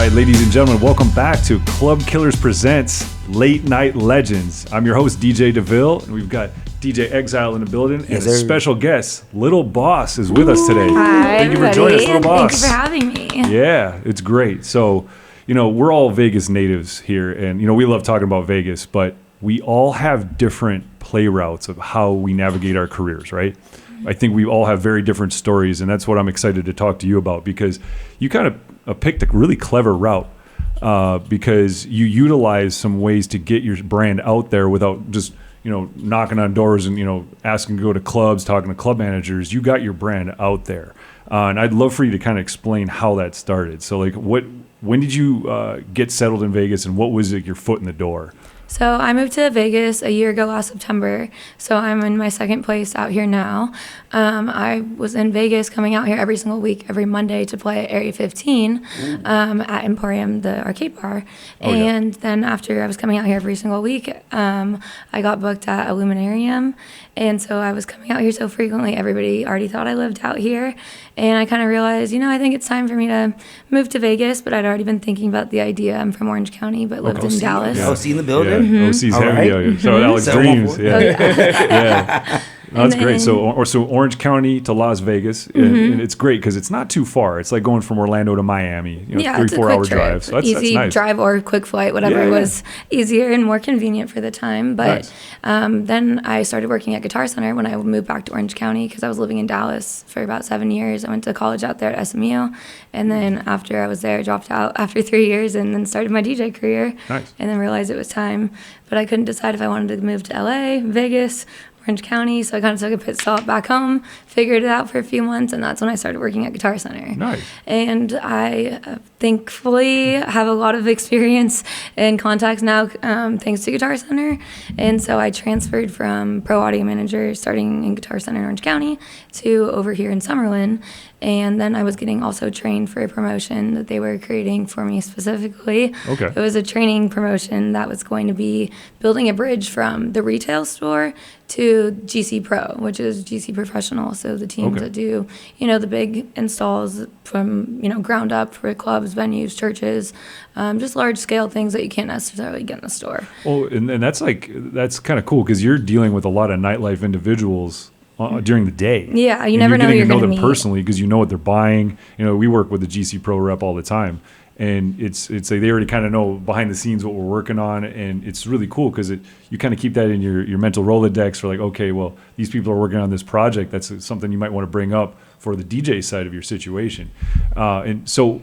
right, ladies and gentlemen, welcome back to Club Killers Presents Late Night Legends. I'm your host, DJ DeVille, and we've got DJ Exile in the building, and a special guest, Lil Boss, is with us today. Hi, Thank you for joining us, Lil Boss. Thank you for having me. Yeah, it's great. So, we're all Vegas natives here, and, we love talking about Vegas, but we all have different play routes of how we navigate our careers, right? I think we all have very different stories, and that's what I'm excited to talk to you about, because you kind of picked a really clever route because you utilize some ways to get your brand out there without just, knocking on doors and, asking to go to clubs, talking to club managers. You got your brand out there. And I'd love for you to kind of explain how that started. So, when did you get settled in Vegas, and what was your foot in the door? So I moved to Vegas a year ago last September. So I'm in my second place out here now. I was in Vegas, coming out here every single week, every Monday to play at Area 15 at Emporium, the arcade bar. And then after I was coming out here every single week, I got booked at Illuminarium. And so I was coming out here so frequently, everybody already thought I lived out here. And I kind of realized, I think it's time for me to move to Vegas, but I'd already been thinking about the idea. I'm from Orange County, but lived in Dallas. Yeah. OC in the building? Yeah. OC's heavy. Right. So Alex Dreams. Yeah. Yeah. That's great. So Orange County to Las Vegas, and it's great because it's not too far. It's like going from Orlando to Miami, 3-4 hour drive. So that's easy nice. Drive or quick flight, whatever was easier and more convenient for the time. But then I started working at Guitar Center when I moved back to Orange County because I was living in Dallas for about 7 years. I went to college out there at SMU, and then after I was there, I dropped out after 3 years and then started my DJ career. Nice. And then realized it was time, but I couldn't decide if I wanted to move to LA, Vegas, Orange County, so I kind of took a pit stop back home, figured it out for a few months, and that's when I started working at Guitar Center. Nice. And I thankfully have a lot of experience and contacts now thanks to Guitar Center. And so I transferred from pro audio manager starting in Guitar Center in Orange County to over here in Summerlin. And then I was getting also trained for a promotion that they were creating for me specifically. Okay. It was a training promotion that was going to be building a bridge from the retail store to GC Pro, which is GC Professional. So the teams that do, the big installs from, ground up for clubs, venues, churches, just large scale things that you can't necessarily get in the store. Oh, and that's kind of cool because you're dealing with a lot of nightlife individuals during the day. Yeah, you never know who you're going to meet. You know them personally because you know what they're buying. We work with the GC Pro rep all the time, and it's like they already kind of know behind the scenes what we're working on, and it's really cool because you kind of keep that in your mental Rolodex for like, okay, well, these people are working on this project. That's something you might want to bring up for the DJ side of your situation. And so,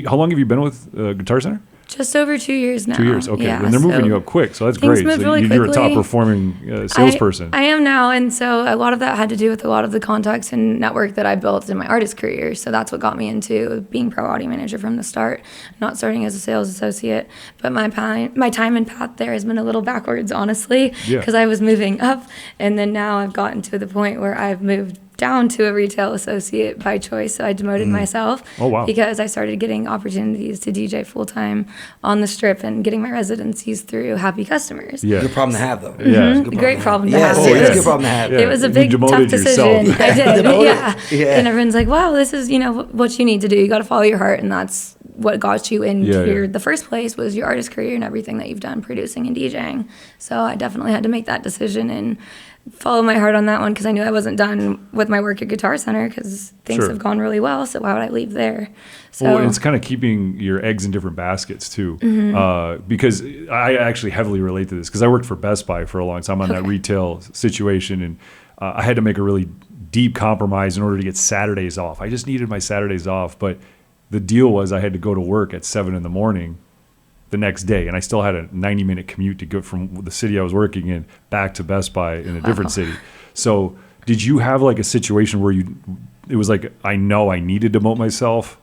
how long have you been with Guitar Center? Just over 2 years now. 2 years, okay. Yeah, and they're moving you up quick, so that's things great. Moved so really you're a quickly. top performing salesperson. I am now, and so a lot of that had to do with a lot of the contacts and network that I built in my artist career. So that's what got me into being pro audio manager from the start, not starting as a sales associate. But my time and path there has been a little backwards, honestly, because I was moving up, and then now I've gotten to the point where I've moved down to a retail associate by choice. So I demoted myself because I started getting opportunities to DJ full-time on the Strip and getting my residencies through happy customers. Yeah. Good problem to have, though. Yeah. Great problem to have. It's a good problem to have. It was a big, tough decision. Yourself. I did. Yeah. And everyone's like, wow, this is, what you need to do. You got to follow your heart, and that's what got you in here. The first place was your artist career and everything that you've done producing and DJing. So I definitely had to make that decision and follow my heart on that one because I knew I wasn't done with my work at Guitar Center because things have gone really well. So why would I leave there? So and it's kind of keeping your eggs in different baskets too, because I actually heavily relate to this because I worked for Best Buy for a long time on that retail situation, and I had to make a really deep compromise in order to get Saturdays off. I just needed my Saturdays off, but the deal was I had to go to work at 7 a.m. the next day, and I still had a 90-minute commute to go from the city I was working in back to Best Buy in a different city. So did you have like a situation where it was like, I know I need to demote myself?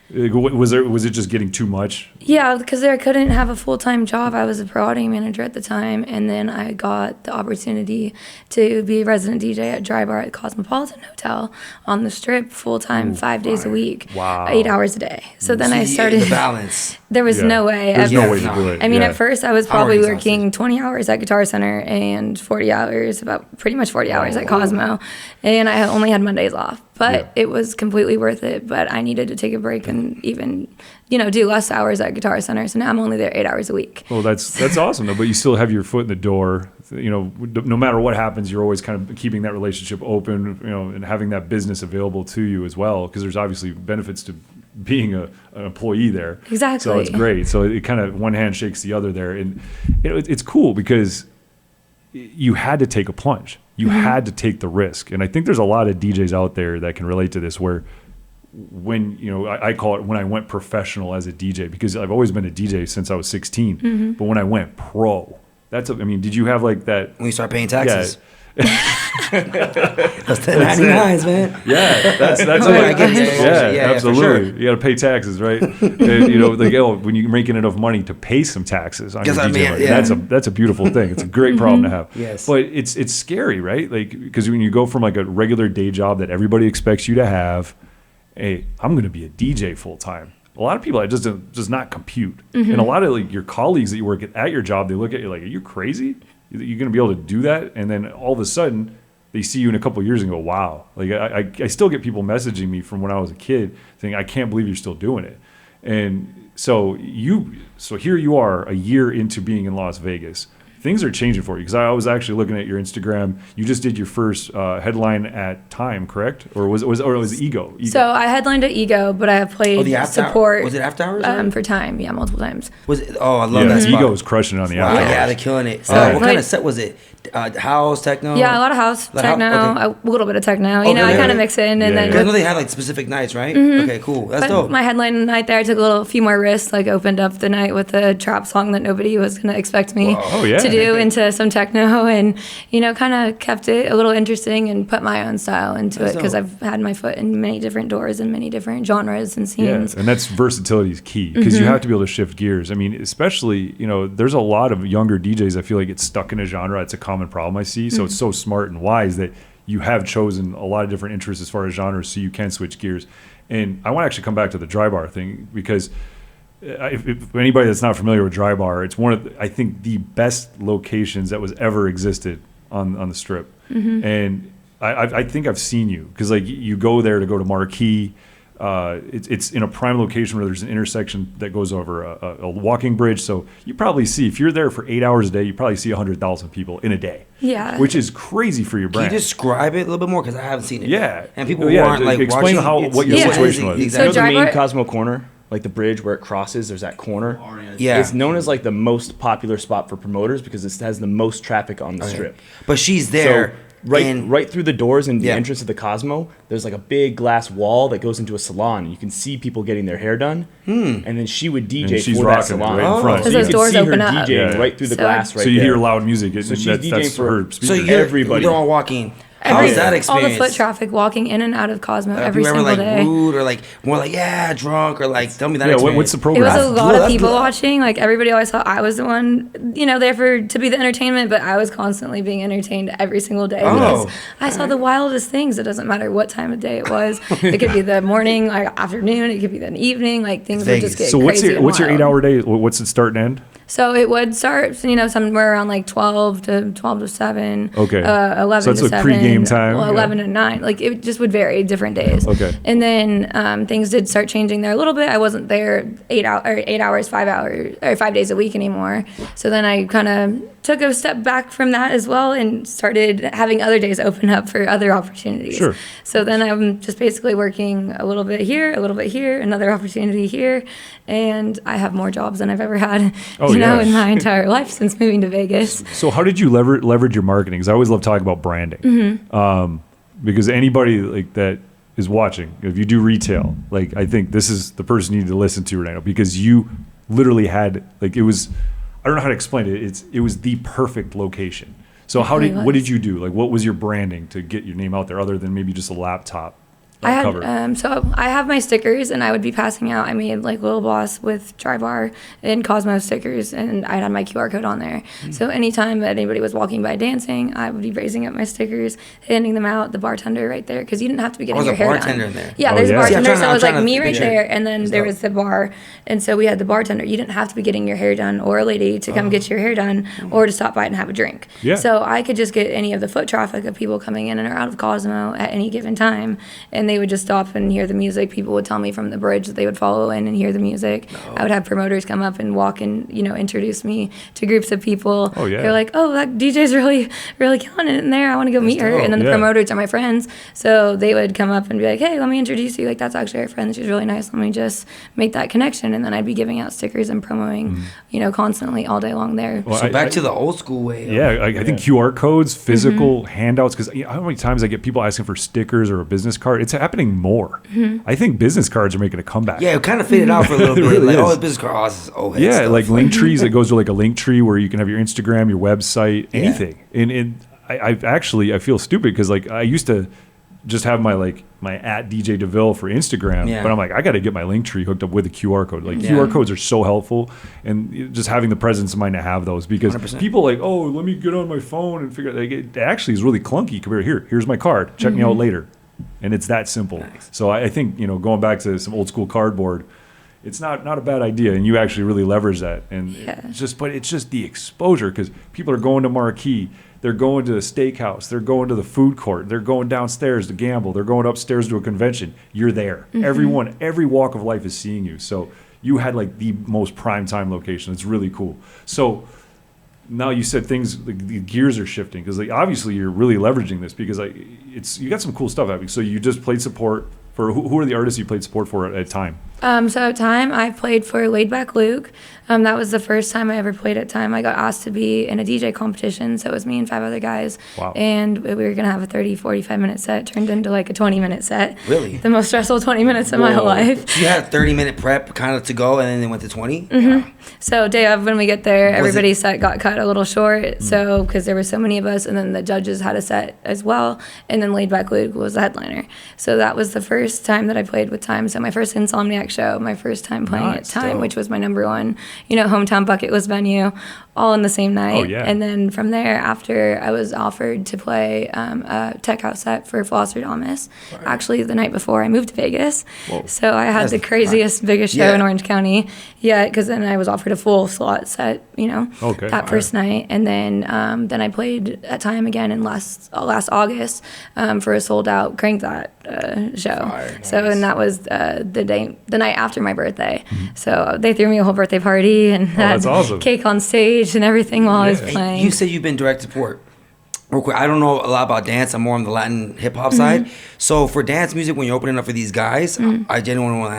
Was it just getting too much? Yeah, because I couldn't have a full-time job. I was a pro audio manager at the time, and then I got the opportunity to be a resident DJ at Dry Bar at Cosmopolitan Hotel on the Strip full-time, 5 days a week, 8 hours a day. So then I started. The balance. There was no way. There's no way to do it. I mean, at first I was probably working 20 hours at Guitar Center and 40 hours, pretty much 40 hours at Cosmo, and I only had Mondays off. But it was completely worth it. But I needed to take a break and even do less hours at Guitar Center. So now I'm only there 8 hours a week. Well, that's awesome though. But you still have your foot in the door. No matter what happens, you're always kind of keeping that relationship open, and having that business available to you as well. Because there's obviously benefits to being an employee there. Exactly. So it's great. So it kind of one hand shakes the other there, and it's cool because you had to take a plunge. You had to take the risk, and I think there's a lot of DJs out there that can relate to this where. When I call it when I went professional as a DJ, because I've always been a DJ since I was 16. But when I went pro, did you have like that when you start paying taxes? Yeah. Those 1099s, man. Yeah, that's I get it. yeah, absolutely. Sure. You got to pay taxes, right? And, when you're making enough money to pay some taxes on your DJ, that's a beautiful thing. It's a great problem to have. Yes. But it's scary, right? Like because when you go from like a regular day job that everybody expects you to have. Hey, I'm going to be a DJ full time. A lot of people, it does not compute. And a lot of like your colleagues that you work at your job, they look at you like, are you crazy? You're going to be able to do that? And then all of a sudden, they see you in a couple of years and go, wow. Like I still get people messaging me from when I was a kid saying, I can't believe you're still doing it. And so here you are a year into being in Las Vegas. Things are changing for you because I was actually looking at your Instagram. You just did your first headline at Time, correct? Or was it Ego? So I headlined at Ego, but I have played support. Was it after hours? For Time, yeah, multiple times. Was it? Oh, I love that spot. Ego was crushing it on the after hours. Yeah, they're killing it. So what kind of set was it? House, techno? Yeah, a lot of house, techno, a little bit of techno. I kind of mix in. And then I know they had like specific nights, right? Okay, cool. That's dope. My headline night there, I took a few more risks, like opened up the night with a trap song that nobody was going to expect me to do into some techno and, kind of kept it a little interesting and put my own style into it because I've had my foot in many different doors and many different genres and scenes. Yeah, and that's versatility is key because you have to be able to shift gears. I mean, especially, there's a lot of younger DJs I feel like get stuck in a genre. It's a common problem I see. So it's so smart and wise that you have chosen a lot of different interests as far as genres so you can switch gears. And I want to actually come back to the dry bar thing because if anybody that's not familiar with dry bar, it's one of I think the best locations that was ever existed on the strip. And I think I've seen you because like you go there to go to Marquee. It's in a prime location where there's an intersection that goes over a walking bridge. So you probably see, if you're there for 8 hours a day, you probably see 100,000 people in a day. Yeah. Which is crazy for your brand. Can you describe it a little bit more? Because I haven't seen it. Yeah. And people aren't like explain watching. what your situation was. Exactly. So the main Cosmo corner, like the bridge where it crosses, there's that corner. Yeah. It's known as like the most popular spot for promoters because it has the most traffic on the strip. But she's there. So, right through the doors and the entrance of the Cosmo, there's like a big glass wall that goes into a salon. And you can see people getting their hair done. And then she would DJ for that salon. Right in front. So those doors open up. DJing right through the glass right there. So you hear loud music. So she's DJing for her So everybody. They're all walking. How's that experience? All the foot traffic walking in and out of Cosmo every single like day. Rude or like more like drunk or like tell me that experience. What's the program? It was a lot of people watching. Like everybody always thought I was the one, there to be the entertainment, but I was constantly being entertained every single day because I saw the wildest things. It doesn't matter what time of day it was. It could be the morning, like afternoon. It could be the evening. Like things would just get crazy. So what's your 8 hour day? What's it start and end? So it would start, somewhere around like 12 to 7. Okay. 11 so that's to like 7. pre-game time. Well, 11 to 9. Like it just would vary different days. Okay. And then things did start changing there a little bit. I wasn't there 8 hours, 5 hours, or 5 days a week anymore. So then I kind of took a step back from that as well and started having other days open up for other opportunities. Sure. So then I'm just basically working a little bit here, another opportunity here, and I have more jobs than I've ever had. In my entire life since moving to Vegas. So how did you leverage your marketing? Because I always love talking about branding. Because anybody like that is watching, if you do retail, like I think this is the person you need to listen to right now because you literally had like it was. I don't know how to explain it. It was the perfect location. So what did you do? Like what was your branding to get your name out there other than maybe just a laptop? I had so I have my stickers and I would be passing out. I made like Lil Boss with Dry Bar and Cosmo stickers and I had my QR code on there. So anytime that anybody was walking by dancing, I would be raising up my stickers, handing them out. The bartender right there because you didn't have to be getting your hair done. There's a bartender in there. Yeah, there's a bartender. So it was like me right picture. there, and then there was the bar, and so we had the bartender. You didn't have to be getting your hair done or a lady to come get your hair done or to stop by and have a drink. Yeah. So I could just get any of the foot traffic of people coming in and out of Cosmo at any given time, and and they would just stop and hear the music. People would tell me from the bridge that they would follow in and hear the music. I would have promoters come up and walk and, introduce me to groups of people. Oh, yeah. They're like, oh, that DJ's really, really killing it in there. I want to go meet her. And then the promoters are my friends. So they would come up and be like, hey, let me introduce you. Like, that's actually our friend. She's really nice. Let me just make that connection. And then I'd be giving out stickers and promoting, constantly all day long there. Well, so back to the old school way. Yeah, I think QR codes, physical handouts, because how many times I get people asking for stickers or a business card? It's happening more. I think business cards are making a comeback. Yeah, it kind of faded out for a little bit. Really like, is. the business card, this is old Yeah, stuff. like link trees. It goes to like a link tree where you can have your Instagram, your website, anything. And I feel stupid because like I used to just have my at DJ DeVille for Instagram, but I'm like, I got to get my link tree hooked up with a QR code. Like QR codes are so helpful, and just having the presence of mind to have those, because 100%. people like, oh, let me get on my phone and figure like, it actually is really clunky compared to here's my card, check me out later. And it's that simple. Nice. So I think, going back to some old school cardboard, it's not a bad idea, and you actually really leverage that. And it's just the exposure, because people are going to Marquee, they're going to the steakhouse, they're going to the food court, they're going downstairs to gamble, they're going upstairs to a convention. You're there. Everyone, every walk of life is seeing you. So you had like the most prime time location. It's really cool. So now you said things, like the gears are shifting, because like obviously you're really leveraging this, because like you got some cool stuff happening. So you just played support for who are the artists you played support for at Time? So at Time, I played for Laid Back Luke. That was the first time I ever played at Time. I got asked to be in a DJ competition, so it was me and 5 other guys. Wow. And we were going to have a 30, 45-minute set, turned into like a 20-minute set. Really? The most stressful 20 minutes of my whole life. So you had a 30-minute prep kind of to go, and then they went to 20? Yeah. So day of, when we get there, everybody's set got cut a little short, so because there were so many of us, and then the judges had a set as well, and then Laid Back Luke was the headliner. So that was the first time that I played with Time. So my first Insomniac show, my first time playing at Time, which was my number one, hometown bucket list venue, all in the same night. Oh, yeah. And then from there, after I was offered to play a tech house set for Fosterdamus, actually the night before I moved to Vegas. Whoa. So I had the craziest, biggest show in Orange County. Yeah, because then I was offered a full slot set, that first night. And then I played at Time again in last August for a sold out Crank That show. Nice. So, and that was the night after my birthday. So they threw me a whole birthday party and had that's awesome. cake on stage and everything while I was playing. You said you've been direct support. Real quick, I don't know a lot about dance. I'm more on the Latin hip hop side. So for dance music, when you're opening up for these guys, I genuinely want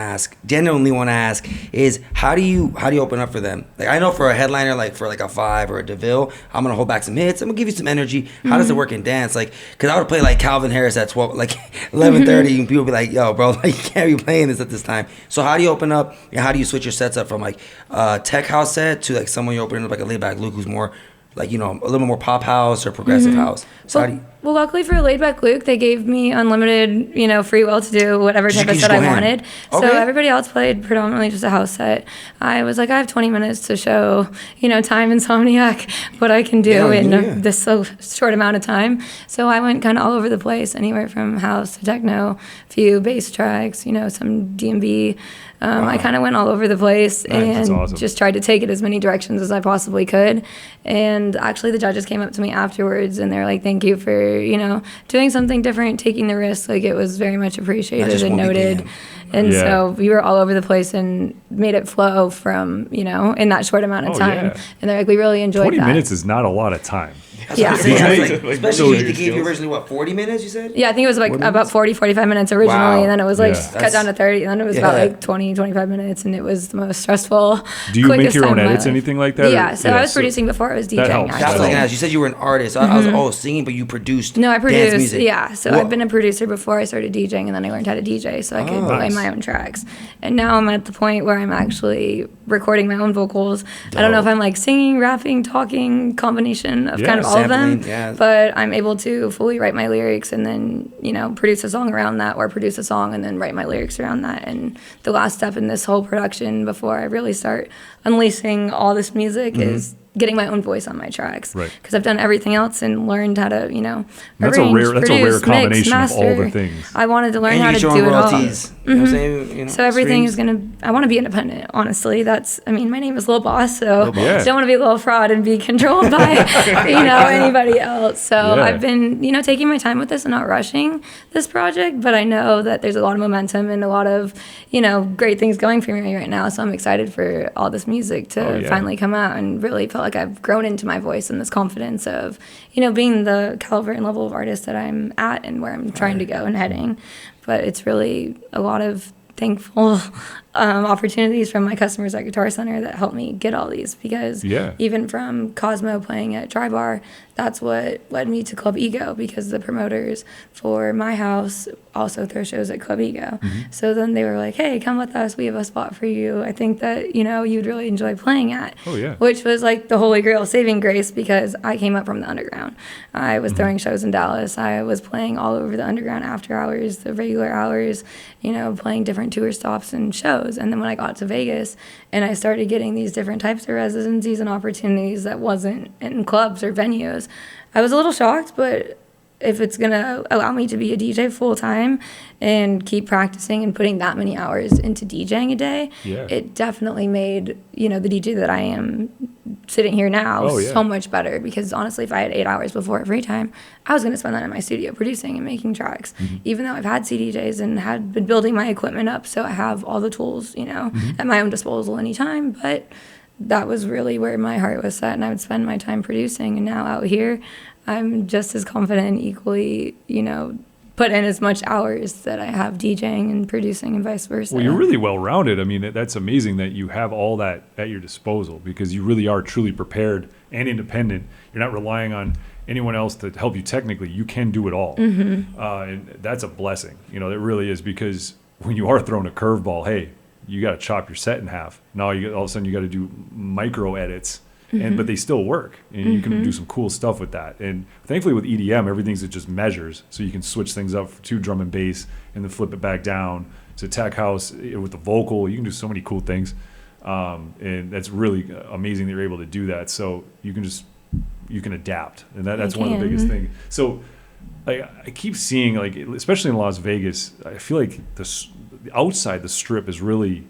to ask is how do you open up for them? Like I know for a headliner, like for like a 5 or a DeVille, I'm gonna hold back some hits. I'm gonna give you some energy. How does it work in dance? Like, cause I would play like Calvin Harris at 12, like 11:30, and people would be like, "Yo, bro, like you can't be playing this at this time." So how do you open up? And how do you switch your sets up from like tech house set to like someone you're opening up like a Laid Back Luke who's more like, a little more pop house or progressive house. So well, luckily for Laid Back Luke, they gave me unlimited, free will to do whatever type of set I wanted. Okay. So everybody else played predominantly just a house set. I was like, I have 20 minutes to show, Time Insomniac what I can do in this so short amount of time. So I went kind of all over the place, anywhere from house to techno, few bass tracks, some D&B. I kind of went all over the place and just tried to take it as many directions as I possibly could. And actually the judges came up to me afterwards and they're like, thank you for, doing something different, taking the risk. Like it was very much appreciated and noted. And so we were all over the place and made it flow from, in that short amount of time. Yeah. And they're like, we really enjoyed 20 that. 20 minutes is not a lot of time. Yeah. Especially they gave you originally, 40 minutes, you said? Yeah, I think it was like about 40, 45 minutes originally, and then it was cut down to 30, and then it was about like 20, 25 minutes, and it was the most stressful. Do you make your own edits, anything like that? Yeah, so I was producing before I was DJing. That helps. That's what I was gonna ask. You said you were an artist. I was singing, but you produced dance music. Yeah, so I've been a producer before I started DJing, and then I learned how to DJ so I could play my own tracks. And now I'm at the point where I'm actually recording my own vocals. I don't know if I'm like singing, rapping, talking, combination of kind of all of them. Yeah. But I'm able to fully write my lyrics and then, produce a song around that, or produce a song and then write my lyrics around that. And the last step in this whole production before I really start unleashing all this music is getting my own voice on my tracks. Right. Because I've done everything else and learned how to, That's a arrange, rare produce, combination mix, of master. all the things. I wanted to learn And how you to get do your it own all. royalties. You know what I'm saying? So everything streams. is I want to be independent, honestly. my name is Lil Boss, so Yeah. I don't want to be a little fraud and be controlled by, anybody else. So Yeah. I've been, taking my time with this and not rushing this project, but I know that there's a lot of momentum and a lot of, great things going for me right now. So I'm excited for all this music to finally come out, and really felt like I've grown into my voice and this confidence of, being the caliber and level of artist that I'm at and where I'm trying to go and heading. But it's really a lot of thankful opportunities from my customers at Guitar Center that helped me get all these, because even from Cosmo playing at Dry Bar, that's what led me to Club Ego, because the promoters for my house also throw shows at Club Ego. So then they were like, hey, come with us, we have a spot for you, I think that you'd really enjoy playing at. Which was like the holy grail saving grace, because I came up from the underground. I was throwing shows in Dallas, I was playing all over the underground after hours, the regular hours, playing different tour stops and shows. And then when I got to Vegas and I started getting these different types of residencies and opportunities that wasn't in clubs or venues, I was a little shocked. But if it's going to allow me to be a DJ full time and keep practicing and putting that many hours into DJing a day, it definitely made, the DJ that I am sitting here now so much better. Because honestly, if I had 8 hours before free time, I was going to spend that in my studio producing and making tracks, even though I've had CDJs and had been building my equipment up. So I have all the tools, at my own disposal anytime. But that was really where my heart was set, and I would spend my time producing. And now out here, I'm just as confident and equally, put in as much hours that I have DJing and producing and vice versa. Well, you're really well-rounded. I mean, that's amazing that you have all that at your disposal, because you really are truly prepared and independent. You're not relying on anyone else to help you technically. You can do it all. And that's a blessing. It really is, because when you are thrown a curveball, hey, you got to chop your set in half. Now all of a sudden you got to do micro edits. But they still work, and you can do some cool stuff with that. And thankfully with EDM, everything's at just measures, so you can switch things up to drum and bass and then flip it back down to tech house with the vocal. You can do so many cool things, and that's really amazing that you're able to do that. So you can adapt, and that's one of the biggest things. So I keep seeing, like, especially in Las Vegas, I feel like the outside the strip is really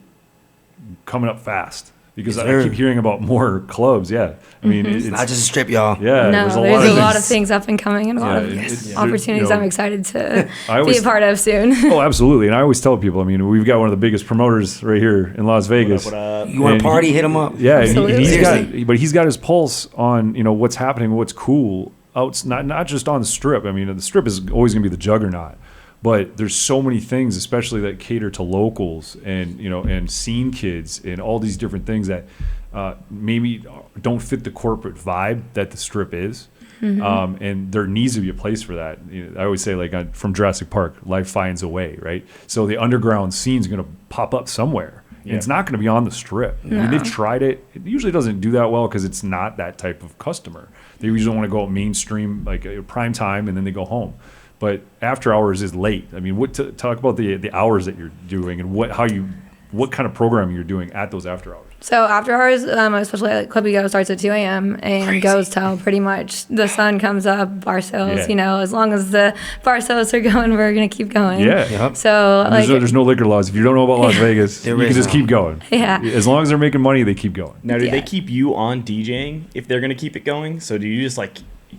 coming up fast. Because I keep hearing about more clubs, I mean, it's not just a strip, y'all. Yeah, no, there's a lot of things up and coming, and a lot of opportunities I'm excited to be a part of soon. Oh, absolutely. And I always tell people, I mean, we've got one of the biggest promoters right here in Las Vegas. What up? You want to party, hit him up. Yeah, he's got his pulse on, what's happening, what's cool. Not just on the strip. I mean, the strip is always going to be the juggernaut. But there's so many things, especially that cater to locals and and scene kids and all these different things that maybe don't fit the corporate vibe that the strip is. And there needs to be a place for that. I always say, like, from Jurassic Park, life finds a way, right? So the underground scene is going to pop up somewhere. And it's not going to be on the strip. I mean, they've tried it. It usually doesn't do that well because it's not that type of customer. They usually want to go mainstream, like prime time, and then they go home. But after hours is late. I mean, talk about the hours that you're doing and what kind of programming you're doing at those after hours. So after hours, especially at Club Ego, starts at 2 a.m. and goes till pretty much the sun comes up. Bar sales, as long as the bar sales are going, we're gonna keep going. So there's no liquor laws. If you don't know about Las Vegas, you can just keep going. As long as they're making money, they keep going. Now, do they keep you on DJing if they're gonna keep it going? So do you just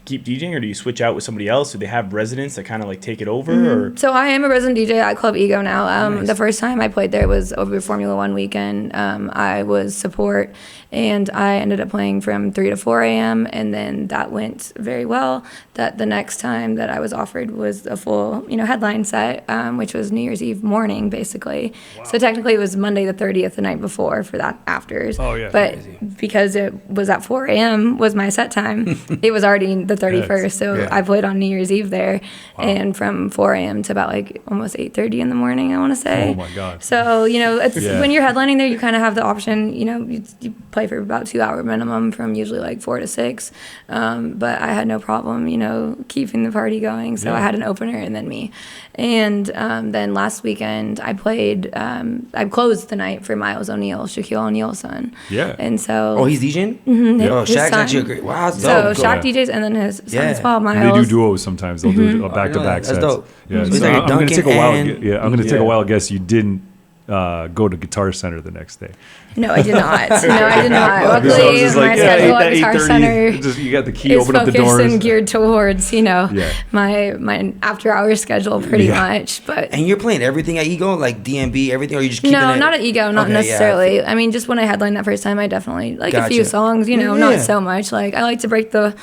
keep DJing, or do you switch out with somebody else? Do they have residents that kind of take it over? Or? So I am a resident DJ at Club Ego now. Nice. The first time I played there was over Formula One weekend. I was support, and I ended up playing from 3 to 4 a.m. and then that went very well. That the next time that I was offered was a full headline set, which was New Year's Eve morning basically. Wow. So technically it was Monday the 30th, the night before, for that afters. But because it was at 4 a.m. was my set time, it was already the 31st. So yeah. I played on New Year's Eve there, and from 4 a.m. to about like almost 8:30 in the morning, I want to say. Oh my God. So, you know, it's Yeah. when you're headlining there, you kind of have the option, you know, you play for about 2 hour minimum from usually like 4 to 6. But I had no problem, you know, keeping the party going. So I had an opener and then me. And then last weekend I played, I closed the night for Miles O'Neal, Shaquille O'Neal's son. Yeah. And so. Oh, he's DJing? Mhm, Oh, his Shaq's son. actually a great. Wow, that's So dope. Shaq DJs and then his son Yeah. as well, And Miles. they do duos sometimes. They'll do a back-to-back That's sets. dope. Yeah, So he's so like a I'm going to take a wild. Duncan Yeah, I'm going to take a Yeah. wild guess. You didn't go to Guitar Center the next day. No, I did not. No, I did not. So I was Luckily, just my schedule at Guitar 8:30, Center just, you got the key, is open up the focused doors. and geared towards, you know, Yeah. my after hours schedule pretty Yeah. much. But And you're playing everything at Ego, like DMB, everything, or you just keeping no, it? not at Ego, not Okay, yeah, necessarily. I mean, just when I headlined that first time, I definitely like a few Gotcha. songs, you know, Yeah. not so much. Like I like to break the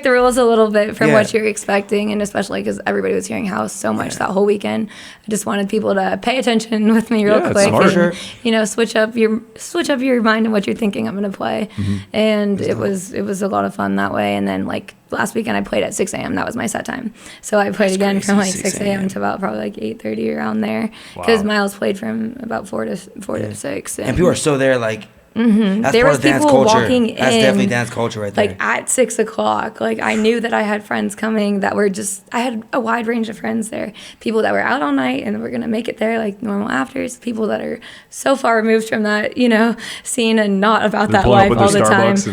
rules a little bit from Yeah. what you're expecting, and especially because everybody was hearing house so much that whole weekend. I just wanted people to pay attention with me real Yeah, it's quick, smart. and, Sure. you know, switch up your mind and what you're thinking I'm gonna play. Mm-hmm. And it was a lot of fun that way. And then like last weekend I played at 6 a.m. That was my set time. So I played again crazy, from like 6 6 a.m. to about probably like 8:30 around there. Wow. Because Miles played from about 4 to 6. And people are still there, like. That's There part was of dance people culture. walking That's in, definitely dance culture right there. like at 6 o'clock. Like I knew that I had friends coming that were just, I had a wide range of friends there. People that were out all night and were going to make it there like normal afters. People that are so far removed from that, you know, scene and not about They're that pulling up life with all the their time. Starbucks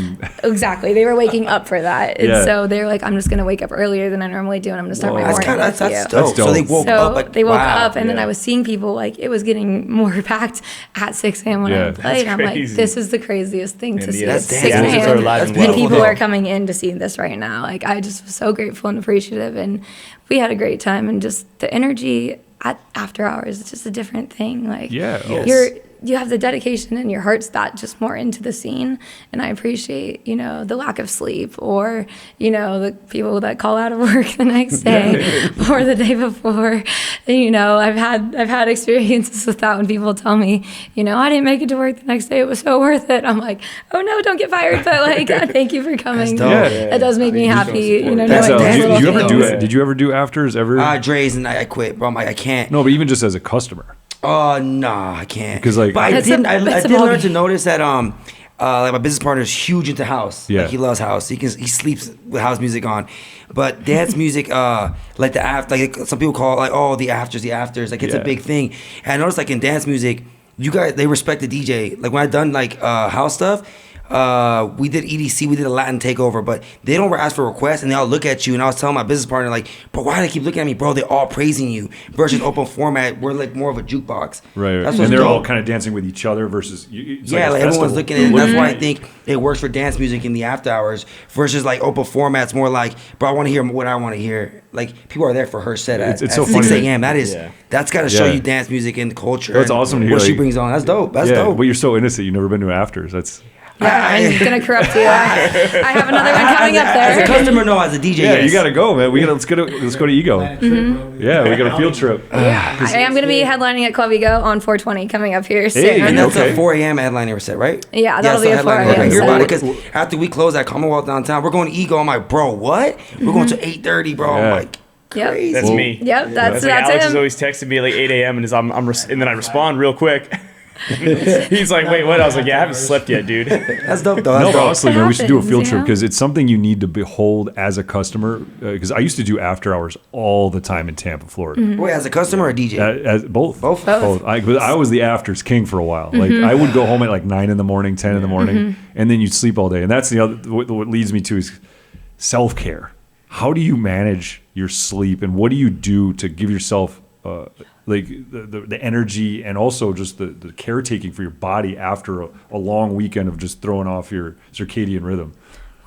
and- Exactly. They were waking up for that. And Yeah. so they're like, I'm just going to wake up earlier than I normally do and I'm going to start Whoa. my that's morning kind of with that's you. dope. So they woke So up like they woke wow. up, and then Yeah. I was seeing people like it was getting more packed at 6 a.m. when Yeah. I played. That's I'm like, crazy. this is the craziest thing to And see. the- At that's 6 dance. Dancers are a.m. alive That's and and well. people though. are coming in to see this right now. Like I just was so grateful and appreciative, and we had a great time. And just the energy at after hours is just a different thing. Like Yeah. Oh. you have the dedication and your heart's that just more into the scene, and I appreciate, you know, the lack of sleep, or, you know, the people that call out of work the next day or the day before. You know, I've had experiences with that when people tell me, you know, I didn't make it to work the next day, it was so worth it. I'm like, oh no, don't get fired, but like thank you for coming. dope. Yeah. It does make me happy, you know, That's knowing dope. those Did little you ever things. do Did you ever do afters ever? Dre's and I quit, bro. I'm like, I can't. No, but even just as a customer. Oh, nah, I can't. 'Cause, like- but I It's did a- I it's a did learn ballgame. to notice that like my business partner is huge into house. Yeah. Like he loves house. He sleeps with house music on. But dance music, like the after, like some people call it like, oh, the afters. Like it's Yeah. a big thing. And I noticed like in dance music, you guys, they respect the DJ. Like when I done like house stuff, we did EDC, we did a Latin takeover, but they don't ask for requests and they all look at you. And I was telling my business partner, like, bro, why do they keep looking at me, bro? They're all praising you. Versus open format, we're like more of a jukebox. Right. That's And what's they're all dope. kind of dancing with each other versus. It's Yeah, a like everyone's festival. looking at it. That's why I think it works for dance music in the after hours versus like open formats, more like, bro, I want to hear what I want to hear. Like people are there for her set at, It's at so 6 funny that- a.m. That's got to show Yeah. you dance music and culture. That's and awesome to hear, what she like- brings on. That's dope. That's yeah, dope. but you're so innocent. You've never been to afters. That's. Yeah, I'm gonna corrupt you. I have another one coming up As a there. customer, no. As a DJ, Yeah, yes. you gotta go, man. Let's go to Ego. Yeah, we got a field trip. I am going to be headlining at Club Ego on 420 coming up here soon. Hey, And that's Okay. a 4 a.m. headliner set, right? Yeah, that'll it's be a 4 headliner. a.m. I hear set. about it because after we close at Commonwealth downtown, we're going to Ego. I'm like, bro, what? We're going to 8:30, bro. Yeah. I'm like, Yep. crazy. That's me. Yep, that's like Alex is him. always texting me at like 8 a.m. and and then I respond real quick. He's like, wait, what? I was like, yeah, I haven't slept yet, dude. That's dope, though. No, That's but dope. honestly, man, we should do a happens, field you trip know? because it's something you need to behold as a customer. Because I used to do after hours all the time in Tampa, Florida. Wait, as a customer or a DJ? As both. Both? I was the afters king for a while. Like I would go home at like 9 in the morning, 10 in the morning, and then you'd sleep all day. And that's the other. What leads me to is self care. How do you manage your sleep, and what do you do to give yourself like the energy and also just the caretaking for your body after a long weekend of just throwing off your circadian rhythm?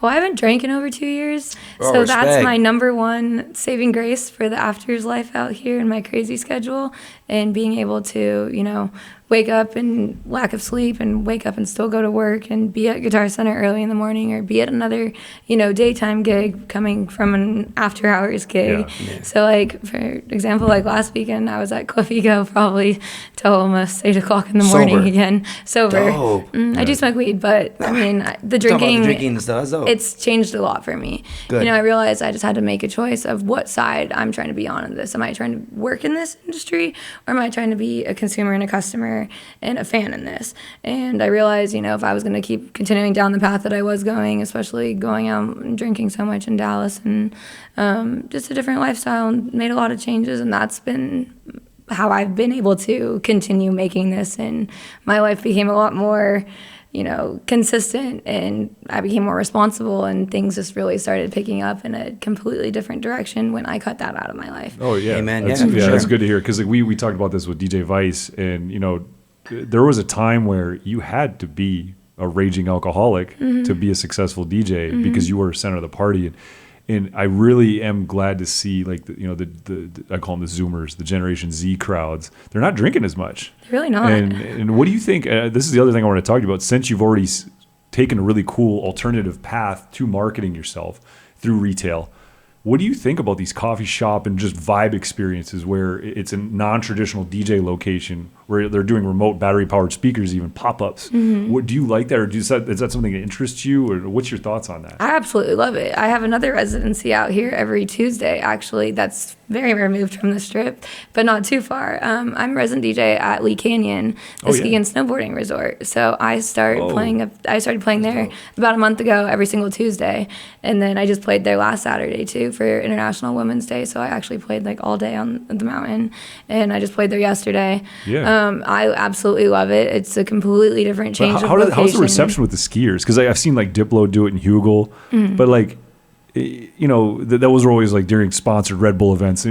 Well, I haven't drank in over 2 years, Oh, so respect. that's my number one saving grace for the afters life out here in my crazy schedule, and being able to, you know, wake up and lack of sleep and wake up and still go to work and be at Guitar Center early in the morning or be at another, daytime gig coming from an after hours gig. Yeah. So like, for example, like last weekend, I was at Cliff Ego probably till almost 8 o'clock in the morning Sober. again. Sober. Dope. I do smoke weed, but I mean, the Talking about the drinking, drinking and stuff. That's dope. it's changed a lot for me. Good. I realized I just had to make a choice of what side I'm trying to be on in this. Am I trying to work in this industry, or am I trying to be a consumer and a customer and a fan in this? And I realized, if I was going to keep continuing down the path that I was going, especially going out and drinking so much in Dallas and just a different lifestyle, and made a lot of changes, and that's been how I've been able to continue making this, and my life became a lot more consistent, and I became more responsible, and things just really started picking up in a completely different direction when I cut that out of my life. Oh yeah, Amen. That's, Yeah, for sure. That's good to hear, because we talked about this with DJ Vice, and there was a time where you had to be a raging alcoholic to be a successful DJ because you were center of the party, and I really am glad to see, like, the I call them the Zoomers, the Generation Z crowds. They're not drinking as much. They're really not. And what do you think? This is the other thing I want to talk to you about. Since you've already taken a really cool alternative path to marketing yourself through retail, what do you think about these coffee shop and just vibe experiences where it's a non-traditional DJ location where they're doing remote battery-powered speakers, even pop-ups? What do you like that, or is that something that interests you, or what's your thoughts on that? I absolutely love it. I have another residency out here every Tuesday, actually, that's very removed from the Strip, but not too far. I'm a resident DJ at Lee Canyon, the ski and snowboarding resort. So I started playing there about a month ago every single Tuesday, and then I just played there last Saturday too for International Women's Day. So I actually played like all day on the mountain, and I just played there yesterday. Yeah. I absolutely love it. It's a completely different change of location. How's the reception with the skiers? Because I've seen like Diplo do it in Hugel, but like, that was always like during sponsored Red Bull events. They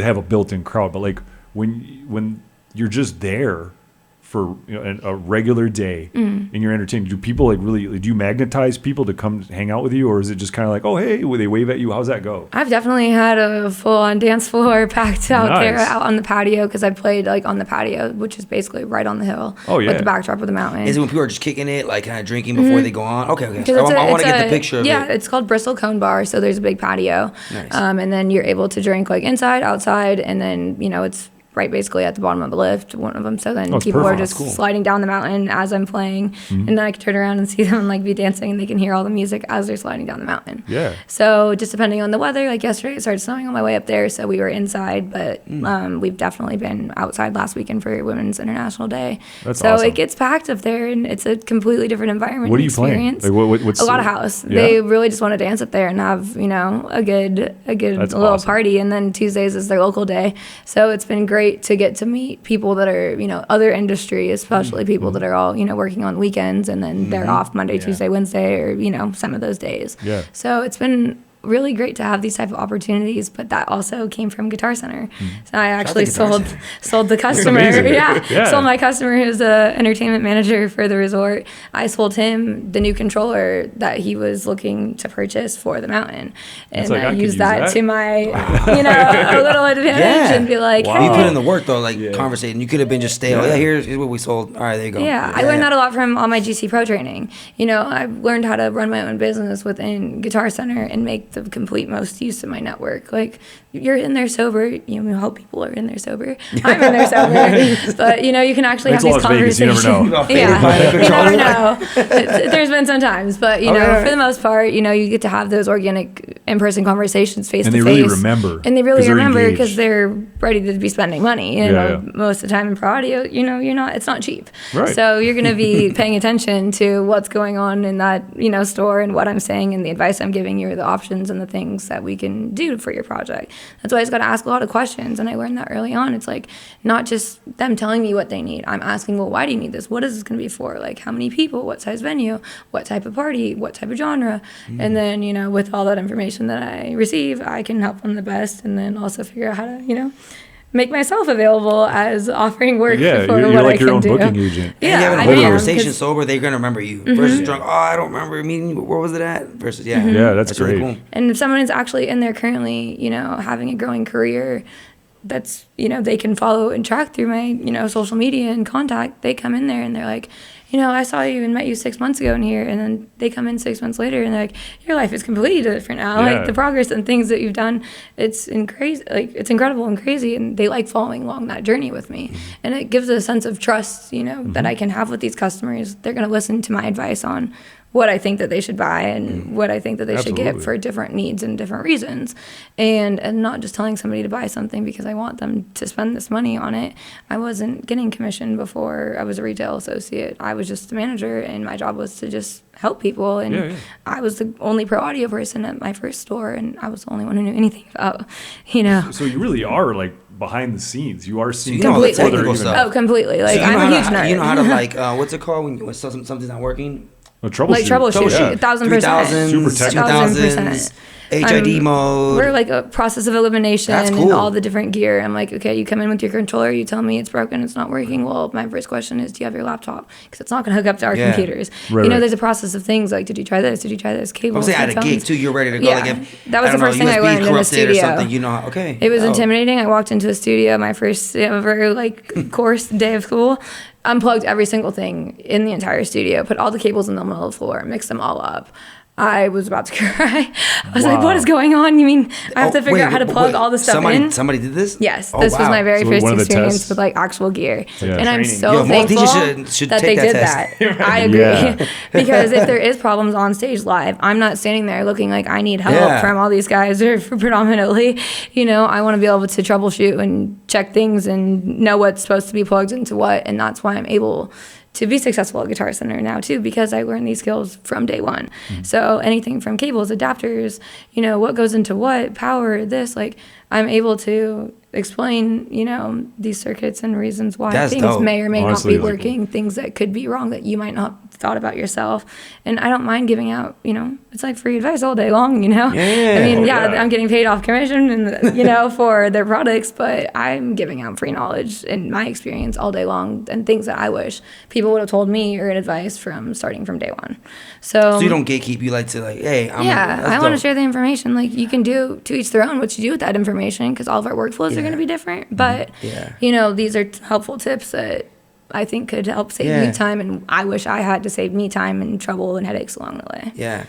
have a built-in crowd, but like when you're just there for a regular day and you're entertained, do people do you magnetize people to come hang out with you, or is it just kind of like, oh hey, they wave at you? How's that go? I've definitely had a full-on dance floor packed out there out on the patio, because I played like on the patio, which is basically right on the hill with the backdrop of the mountain. Is it when people are just kicking it, like kind of drinking before they go on? Okay. I want to get the picture of it. Yeah, it's called Bristol Cone Bar, so there's a big patio. Nice. And then you're able to drink like inside, outside, and then, it's right basically at the bottom of the lift, one of them. So then people perfect. are just sliding down the mountain as I'm playing, and then I can turn around and see them like be dancing, and they can hear all the music as they're sliding down the mountain. Yeah. So just depending on the weather, like yesterday it started snowing on my way up there, so we were inside, but we've definitely been outside last weekend for Women's International Day. That's so awesome. it gets packed up there, and it's a completely different environment. What are you playing? Experience. Like, what's a lot of house. Yeah? They really just want to dance up there and have a good That's little awesome. party, and then Tuesdays is their local day. So it's been great to get to meet people that are other industry, especially people that are all working on weekends, and then they're off Monday, Tuesday, Wednesday, or some of those days. Yeah. So it's been really great to have these type of opportunities, but that also came from Guitar Center. So I actually sold the customer. Yeah. Sold my customer, who's a entertainment manager for the resort. I sold him the new controller that he was looking to purchase for the mountain, and like, I I could used use that that. to my a little advantage and be like, You hey. put in the work though, like conversating. You could have been just stale. Oh, yeah, here's what we sold. All right, there you go. Yeah, I learned that a lot from all my GC Pro training. I learned how to run my own business within Guitar Center and make the complete most use of my network. Like, you're in there sober, how people are in there sober. I'm in there sober, but you can actually have these conversations. You never know. Yeah, you never know. There's been some times, but for the most part, you get to have those organic in-person conversations face to face. And they really remember. And they really 'cause they're remember engaged. because they're ready to be spending money. Most of the time in pro audio, you're not. It's not cheap. Right. So you're going to be paying attention to what's going on in that store, and what I'm saying, and the advice I'm giving you, or the options and the things that we can do for your project. That's why I just got to ask a lot of questions, and I learned that early on. It's like not just them telling me what they need. I'm asking, well, why do you need this? What is this going to be for? Like, how many people? What size venue? What type of party? What type of genre? And then with all that information that I receive, I can help them the best, and then also figure out how to make myself available as offering work for you're what like I your can own do. booking agent. And Yeah, having a I whole am, conversation 'cause- sober, they're gonna remember you. Versus drunk, I don't remember a meeting. Where was it at? Versus Yeah, that's really great. cool. And if someone is actually in there currently, having a growing career, that's, they can follow and track through my, social media and contact, they come in there and they're like, I saw you and met you 6 months ago in here. And then they come in 6 months later and they're like, your life is completely different now. Yeah. Like the progress and things that you've done, it's incredible and crazy. And they like following along that journey with me. And it gives a sense of trust, that I can have with these customers. They're going to listen to my advice on what I think that they should buy and what I think that they should get for different needs and different reasons. And not just telling somebody to buy something because I want them to spend this money on it. I wasn't getting commission before I was a retail associate. I was just a manager, and my job was to just help people. And I was the only pro audio person at my first store, and I was the only one who knew anything about, So you really are like behind the scenes. You are seeing all the Completely. technical stuff. Oh, completely. Like, So I'm a huge nerd. You know how to like what's it called when something's not working? troubleshoot. Like troubleshoot, Yeah. 1,000%. Super technical. 2000s, HID mode. We're like a process of elimination That's and cool. all the different gear. I'm like, okay, you come in with your controller, you tell me it's broken, it's not working. Well, my first question is, do you have your laptop? Because it's not going to hook up to our computers. Right. There's a process of things like, did you try this? Did you try this? Cable. I'm saying at a gig too, you're ready to go. Yeah. Like if, That was I the don't first know, thing I USB learned in the corrupted or studio. something, okay. It was Oh. intimidating. I walked into a studio, my first ever course day of school, unplugged every single thing in the entire studio, put all the cables in the middle of the floor, mixed them all up. I was about to cry. I was like, what is going on? You mean I have to figure out how to plug all the stuff in? Somebody did this? Yes, Oh, this was wow. my very So first one of the experience tests? with actual gear, Yeah. and I'm Training. so Yo, most thankful DJs should that they take that did test. that. I agree, Yeah. because if there is problems on stage live, I'm not standing there looking like I need help Yeah. from all these guys or predominantly. I want to be able to troubleshoot and check things and know what's supposed to be plugged into what, and that's why I'm able to be successful at Guitar Center now too, because I learned these skills from day one. So anything from cables, adapters, what goes into what, power, this, I'm able to explain, these circuits and reasons why That's things dope. may or may Honestly, not be working, things that could be wrong that you might not have thought about yourself. And I don't mind giving out, it's like free advice all day long, Yeah. I mean, yeah. I'm getting paid off commission and, for their products, but I'm giving out free knowledge and my experience all day long and things that I wish people would have told me or advice from starting from day one. So So you don't gatekeep, you like to hey, I want to share the information. Like, you can do to each their own what you do with that information, because all of our workflows are going to be different. But, these are helpful tips that I think could help save you time. And I wish I had to save me time and trouble and headaches along the way. Yeah.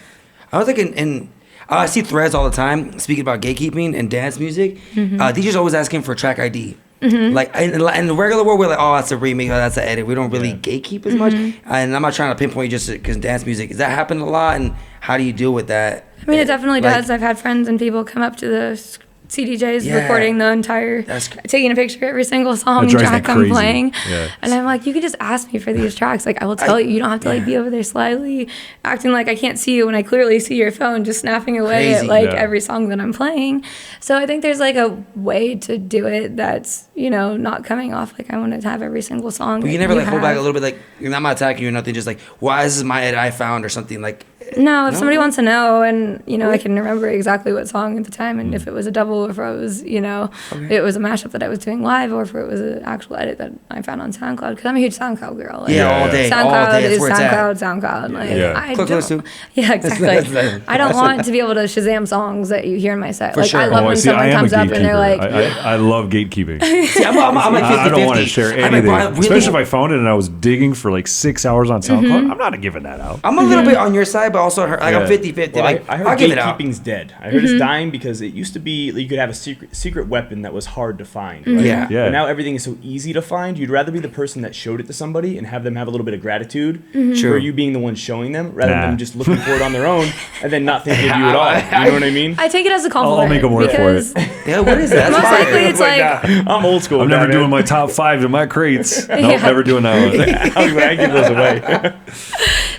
I was thinking, and I see threads all the time speaking about gatekeeping and dance music. DJs always asking for track ID. Like in the regular world, we're like, oh, that's a remix, or that's an edit. We don't really gatekeep as much. And I'm not trying to pinpoint you just because dance music. Does that happen a lot? And how do you deal with that? I mean, it definitely does. I've had friends and people come up to the CDJs recording the entire, taking a picture of every single song and track I'm playing. Yeah. And I'm like, you can just ask me for these tracks. Like, I will tell you. You don't have to be over there slyly acting like I can't see you when I clearly see your phone just snapping away at every song that I'm playing. So I think there's a way to do it that's, not coming off like I want to have every single song. But you never hold back a little bit, like, I'm not attacking you or nothing, just like, why this is my edit I found or something like. No, if somebody wants to know, and I can remember exactly what song at the time, and if it was a double, or if it was, it was a mashup that I was doing live, or if it was an actual edit that I found on SoundCloud, because I'm a huge SoundCloud girl. All day, SoundCloud all day. That's is where it's at. SoundCloud. Like, I Click those don't, two. yeah, exactly. I don't want to be able to Shazam songs that you hear in my set. For sure. I love when someone comes up and they're like, I love gatekeeping. See, I'm like 50-50. I don't want to share anything, really, especially if I found it and I was digging for 6 hours on SoundCloud. I'm not giving that out. I'm a little bit on your side, but also I'm 50-50. Well, Like, I heard I'll give it out. gatekeeping's dead. I heard it's dying because it used to be you could have a secret weapon that was hard to find. Right? Yeah. Yeah. But now everything is so easy to find. You'd rather be the person that showed it to somebody and have them have a little bit of gratitude for you being the one showing them, rather than just looking for it on their own and then not thinking of you at all. You know what I mean? I take it as a compliment. I'll make 'em work for it. Yeah, what is that? Most That's fire. likely it's like, I'm old school. I'm never damn doing it. my top 5 in my crates. Nope, Yeah. never doing that one. I give those away.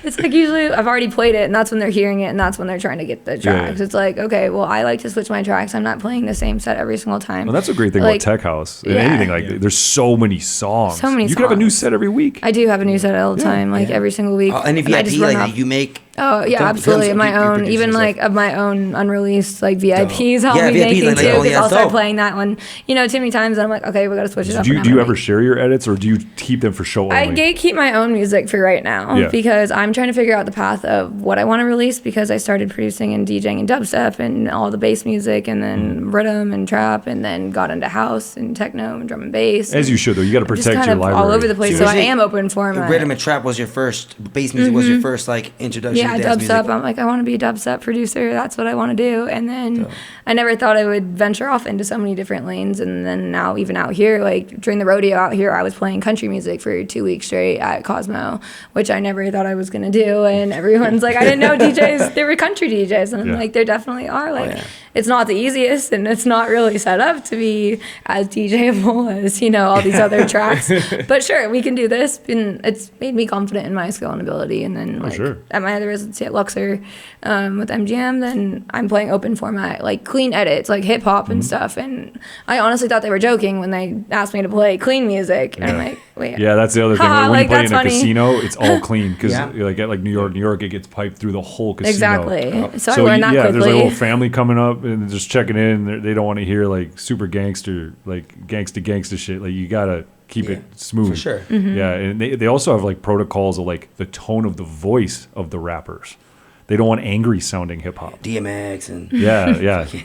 it's like usually I've already played it, and that's when they're hearing it, and that's when they're trying to get the tracks. Yeah. It's like, okay, well, I like to switch my tracks. I'm not playing the same set every single time. Well, that's a great thing Like, about Tech House and yeah. anything like that. There's so many songs. So many You could have a new songs. set every week. I do have a new set all the time, like every single week. Any and I VIP just run like off- that you make Oh yeah, absolutely. Of my own, even like of my own unreleased like VIPs, I'll be making too, because I'll start playing that one, too many times, and I'm like, okay, we got to switch it up. Do you ever share your edits, or do you keep them for show only? I gatekeep my own music for right now, because I'm trying to figure out the path of what I want to release, because I started producing and DJing and dubstep and all the bass music, and then rhythm and trap, and then got into house and techno and drum and bass. As you should, though. You got to protect your library. All over the place, so I am open format. Rhythm and trap was your first, bass music was your first like introduction to dance music. I'm like, I want to be a dubstep producer. That's what I want to do. And then I never thought I would venture off into so many different lanes. And then now, even out here, like during the rodeo out here, I was playing country music for 2 weeks straight at Cosmo, which I never thought I was going to do. And everyone's like, I didn't know DJs, they were country DJs. And I'm like, there definitely are. Like, it's not the easiest, and it's not really set up to be as DJable as, all these other tracks. But sure, we can do this. And it's made me confident in my skill and ability. And then at my other residency at Luxor with MGM, then I'm playing open format, like clean edits, like hip hop and stuff. And I honestly thought they were joking when they asked me to play clean music. And I'm like, wait. Yeah, that's the other thing. When you play in a casino, it's all clean, because like at New York, it gets piped through the whole casino. Exactly. So I learned that quickly. There's like a little family coming up and just checking in. They don't want to hear like super gangster, like gangsta shit. Like you gotta keep it smooth. For sure. Yeah, and they also have like protocols of like the tone of the voice of the rappers. They don't want angry sounding hip hop. DMX and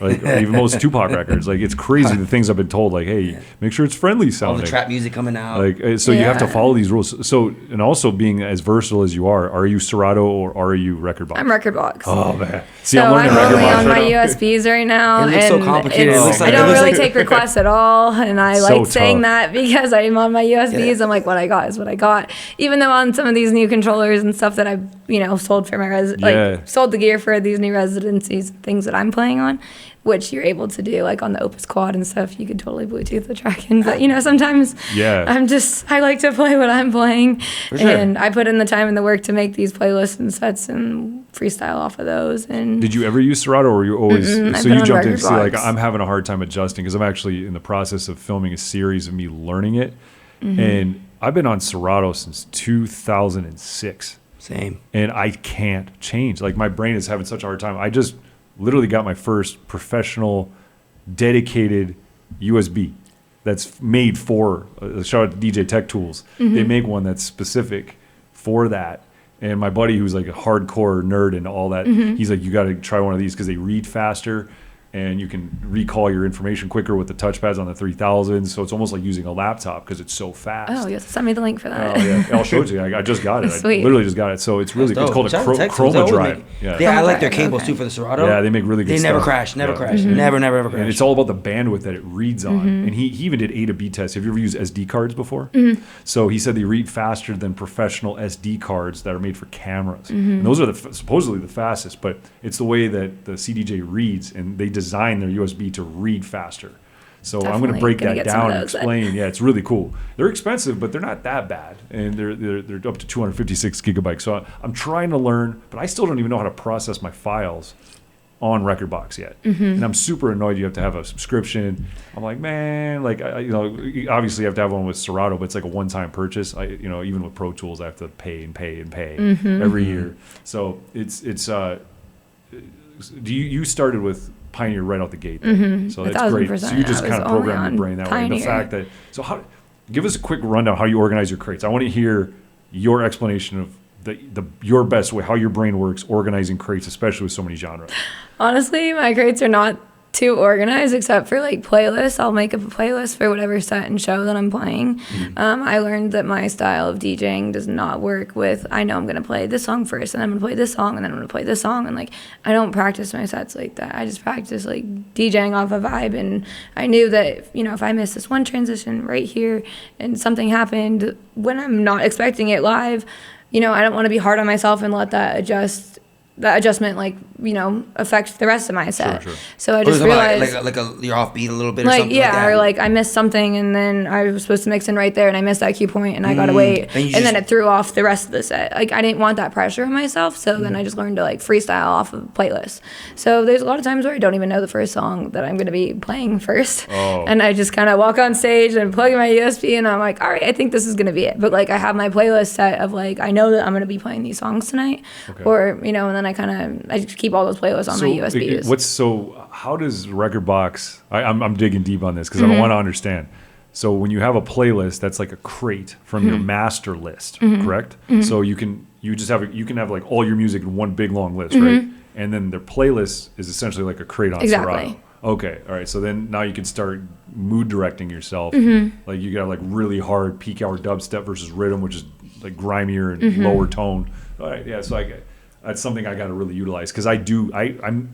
like even most Tupac records. Like it's crazy the things I've been told. Like, hey, make sure it's friendly sounding. All the trap music coming out. Like so, you have to follow these rules. So, and also being as versatile as you are you Serato or are you Record Box? I'm Record Box. Oh man, see, so I'm only on my USBs right now. It looks so complicated. I don't really take requests at all, and I like saying that because I'm on my USBs. Yeah. I'm like, what I got is what I got. Even though on some of these new controllers and stuff that I've sold for my sold the gear for these new residencies, things that I'm playing on, which you're able to do like on the Opus Quad and stuff. You could totally Bluetooth the track in, but sometimes I like to play what I'm playing, and I put in the time and the work to make these playlists and sets and freestyle off of those. And did you ever use Serato, or were you always so you jumped in? See, like I'm having a hard time adjusting because I'm actually in the process of filming a series of me learning it, and I've been on Serato since 2006. Same. And I can't change. Like my brain is having such a hard time. I just literally got my first professional, dedicated USB that's made for. Shout out to DJ Tech Tools. They make one that's specific for that. And my buddy, who's like a hardcore nerd and all that, he's like, you got to try one of these because they read faster. And you can recall your information quicker with the touchpads on the 3000. So it's almost like using a laptop because it's so fast. Oh, yes. Send me the link for that. Oh, yeah. I'll show it to you. I just got it. Sweet. I literally just got it. So it's really, it's called a Chroma Drive. I like their cables too for the Serato. Yeah, they make really good stuff. They never crash. Never crash. Never ever crash. And it's all about the bandwidth that it reads on. And he even did A to B tests. Have you ever used SD cards before? So he said they read faster than professional SD cards that are made for cameras. And those are supposedly the fastest, but it's the way that the CDJ reads, and they design their USB to read faster. So definitely. I'm going to break that down and explain. Yeah, it's really cool. They're expensive, but they're not that bad, and they're up to 256 gigabytes. So I'm trying to learn, but I still don't even know how to process my files on Rekordbox yet. And I'm super annoyed you have to have a subscription. I'm like, man, like obviously you have to have one with Serato, but it's like a one-time purchase. Even with Pro Tools, I have to pay every year. So it's you started with Pioneer right out the gate. So that's great. So you just kind of program your brain that Pioneer. Way. And the fact that give us a quick rundown how you organize your crates. I want to hear your explanation of your best way, how your brain works organizing crates, especially with so many genres. Honestly, my crates are not too organized except for like playlists. I'll make up a playlist for whatever set and show that I'm playing. I learned that my style of DJing does not work with, I know I'm going to play this song first, and I'm going to play this song, and then I'm going to play this song, and like I don't practice my sets like that. I just practice like DJing off a vibe, and I knew that if I miss this one transition right here and something happened when I'm not expecting it live, I don't want to be hard on myself and let that adjust that adjustment, like, you know, affect the rest of my set. Sure. So I just realized, you're offbeat a little bit, or like, something yeah, like that. or like I missed something, and then I was supposed to mix in right there, and I missed that cue point, and I gotta wait, and then it threw off the rest of the set. Like, I didn't want that pressure on myself, so then I just learned to like freestyle off of playlists. So there's a lot of times where I don't even know the first song that I'm gonna be playing first, and I just kind of walk on stage and plug in my USB, and I'm like, all right, I think this is gonna be it. But like, I have my playlist set of like, I know that I'm gonna be playing these songs tonight, or you know, and then I just keep all those playlists on my USBs. How does Rekordbox? I'm digging deep on this because I want to understand. So when you have a playlist, that's like a crate from your master list, correct? So you can have like all your music in one big long list, right? And then their playlist is essentially like a crate on Serato. Okay, all right. So then now you can start mood directing yourself. Like you got like really hard peak hour dubstep versus rhythm, which is like grimier and lower tone. All right, yeah. So that's something I got to really utilize because I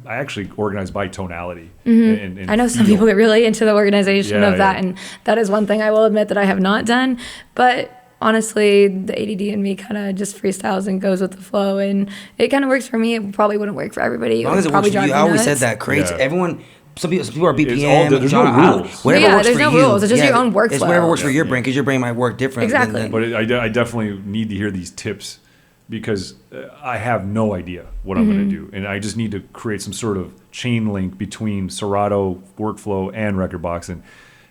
actually organize by tonality. And I know some people get really into the organization of that, and that is one thing I will admit that I have not done. But honestly, the ADD in me kind of just freestyles and goes with the flow, and it kind of works for me. It probably wouldn't work for everybody. As long as it works for you, I always said that crates. Everyone. Some people are BPM. There's no rules. Whatever works there's for no you. rules. It's just your own workflow. It's whatever works for your brain, because your brain might work different. Exactly. But I definitely need to hear these tips because I have no idea what I'm going to do. And I just need to create some sort of chain link between Serato, workflow, and Rekordbox. And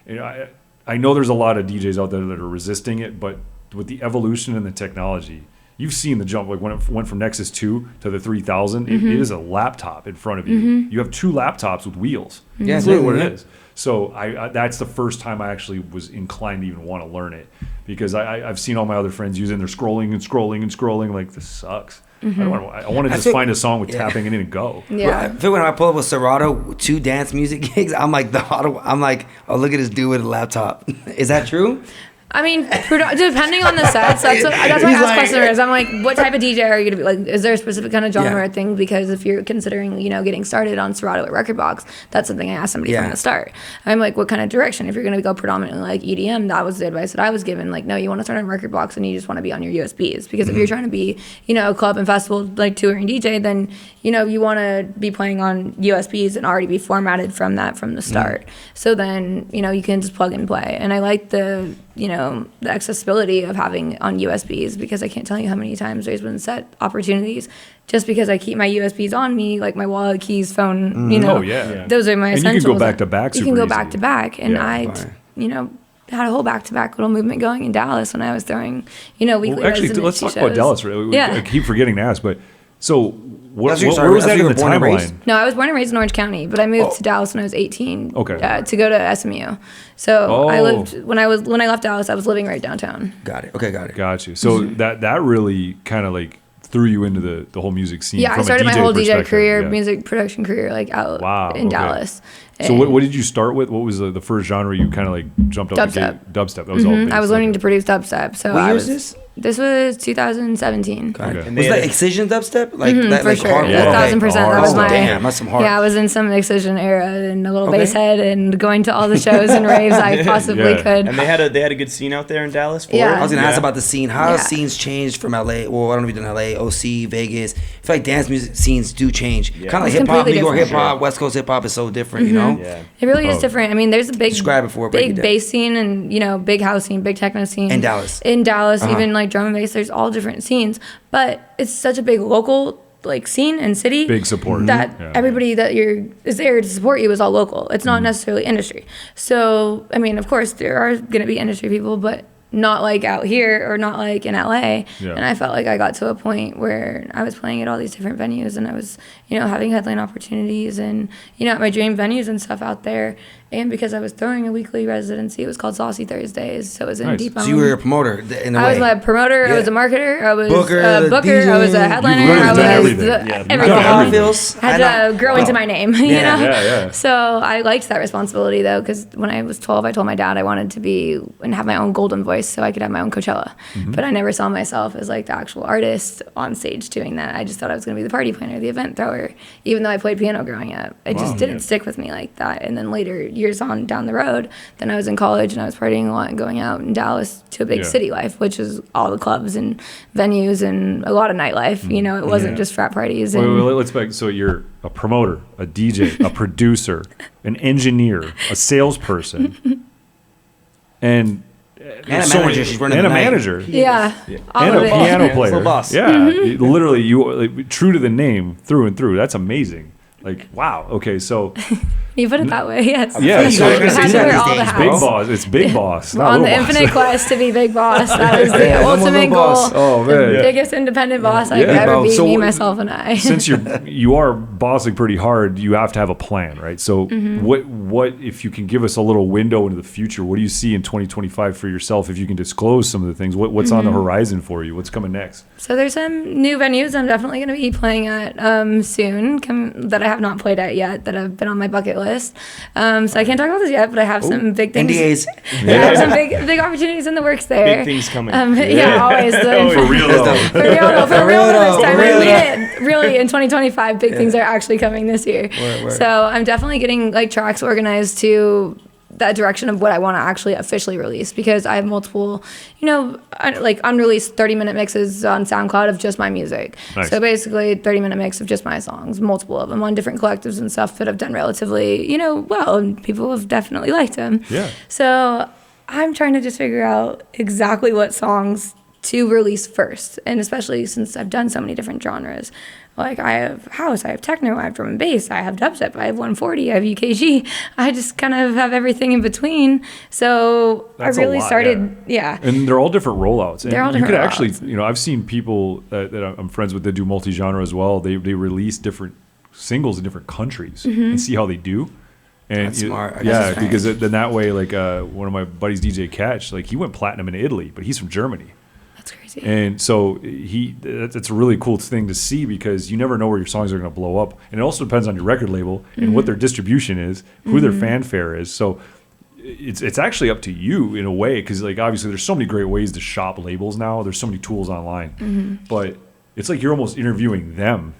you know, I know there's a lot of DJs out there that are resisting it, but with the evolution in the technology, you've seen the jump. Like when it went from Nexus 2 to the 3000, it is a laptop in front of you. You have two laptops with wheels. Yeah, that's literally what it is. So that's the first time I actually was inclined to even want to learn it because I've seen all my other friends using. They're scrolling and scrolling and scrolling. Like, this sucks. I want to just find a song with tapping in and go. Yeah. I feel when I pull up with Serato 2 dance music gigs, I'm like, oh, look at this dude with a laptop. Is that true? I mean, depending on the sets, that's why I ask customers. I'm like, what type of DJ are you going to be? Like, is there a specific kind of genre or thing? Because if you're considering, you know, getting started on Serato at Rekordbox, that's something I ask somebody from the start. I'm like, what kind of direction? If you're going to go predominantly like EDM, that was the advice that I was given. Like, no, you want to start on Rekordbox and you just want to be on your USBs. Because if you're trying to be, you know, club and festival, like touring DJ, then, you know, you want to be playing on USBs and already be formatted from that from the start. So then, you know, you can just plug and play. And I like the accessibility of having on USBs because I can't tell you how many times there's been set opportunities just because I keep my USBs on me, like my wallet, keys, phone, you know. Those are my essentials. You can go back to back. You can go back to back. And you know, had a whole back-to-back little movement going in Dallas when I was throwing, you know, weekly residency let's talk shows. about Dallas. I keep forgetting to ask, but so where was that in the timeline? No, I was born and raised in Orange County, but I moved to Dallas when I was 18. Okay. To go to SMU. So I lived when I left Dallas, I was living right downtown. Got it. Okay, got it. Got you. So that really kind of like threw you into the whole music scene. Yeah, from I started a DJ my whole DJ career, yeah. music production career, like out in Dallas. So what did you start with? What was the first genre you kind of like jumped up? Dubstep. Dubstep. That was all. I was learning to produce dubstep. So what year was this? This was 2017. Okay. Was that Excision dubstep? Like that, for like sure. hard. 1,000%. That was my. Damn, that's some hard. Yeah, I was in some Excision era and a little bass head and going to all the shows and raves I possibly could. And they had a good scene out there in Dallas. Yeah. I was gonna ask about the scene. How have scenes changed from LA? Well, I don't know if you've done LA, OC, Vegas. I feel like dance music scenes do change. Yeah. Kind of like hip hop, New York hip hop, West Coast hip hop is so different, you know. Yeah. It really is different. I mean, there's a big, big bass scene and, you know, big house scene, big techno scene. In Dallas. Even like drum and bass, there's all different scenes. But it's such a big local like scene and city. Big support. That everybody that is there to support you is all local. It's not necessarily industry. So, I mean, of course, there are going to be industry people, but not like out here or not like in LA. Yeah. And I felt like I got to a point where I was playing at all these different venues and I was, you know, having headline opportunities and, you know, at my dream venues and stuff out there. And because I was throwing a weekly residency, it was called Saucy Thursdays. So it was in Deep Elm. So you were a promoter in a way. I was a promoter. I was a marketer. I was Booker. I was a headliner. I was everything. Had to grow into my name, you know? Yeah. So I liked that responsibility, though, because when I was 12, I told my dad I wanted to be and have my own golden voice artist so I could have my own Coachella. But I never saw myself as like the actual artist on stage doing that. I just thought I was going to be the party planner, the event thrower, even though I played piano growing up. It just didn't stick with me like that. And then later, years on down the road, then I was in college and I was partying a lot and going out in Dallas to a big city life, which is all the clubs and venues and a lot of nightlife. You know, it wasn't just frat parties. Wait, let's back. So you're a promoter, a DJ, a producer, an engineer, a salesperson, and a manager. She's running and the a night. manager. All And of a it. piano Yeah, player. Lil Boss. Yeah, literally, you like, true to the name through and through. That's amazing. Like, wow. Okay, so You put it that way, yes. yeah, so You're gonna I have do to that wear these all the days, hats. big bro. boss. It's big boss. We're not on the little boss. infinite quest to be big boss. That is the Yeah, no more ultimate Lil goal. Boss. Oh, man. The biggest independent boss I could Yeah. ever be, So me, what- myself, and I. Since you are bossing pretty hard, you have to have a plan, right? So what if you can give us a little window into the future? What do you see in 2025 for yourself? If you can disclose some of the things, what's on the horizon for you? What's coming next? So there's some new venues I'm definitely going to be playing at soon that I have not played at yet that have been on my bucket list. So I can't talk about this yet, but I have some big things. NDAs. I have some big opportunities in the works there. Big things coming. Yeah, always. For real though. For real though, For real this though, time. for real Really, in 2025, big things are actually coming this year. Word. So I'm definitely getting like tracks organized to that direction of what I want to actually officially release, because I have multiple, like unreleased 30-minute mixes on SoundCloud of just my music. Nice. So basically 30-minute mix of just my songs, multiple of them on different collectives and stuff that have done relatively, well, and people have definitely liked them. Yeah. So I'm trying to just figure out exactly what songs to release first, and especially since I've done so many different genres. Like I have house, I have techno, I have drum and bass, I have dubstep, I have 140, I have UKG. I just kind of have everything in between. So That's I a really lot, started, yeah. And they're all different rollouts. And They're all you could different actually, I've seen people that I'm friends with that do multi-genre as well. They release different singles in different countries and see how they do. And That's smart. I guess Yeah, that's smart. because then that way, like one of my buddies, DJ Catch, like he went platinum in Italy, but he's from Germany. That's crazy. And so that's a really cool thing to see, because you never know where your songs are going to blow up. And it also depends on your record label and what their distribution is, who their fanfare is. So it's actually up to you in a way, because like obviously there's so many great ways to shop labels now. There's so many tools online, but it's like you're almost interviewing them.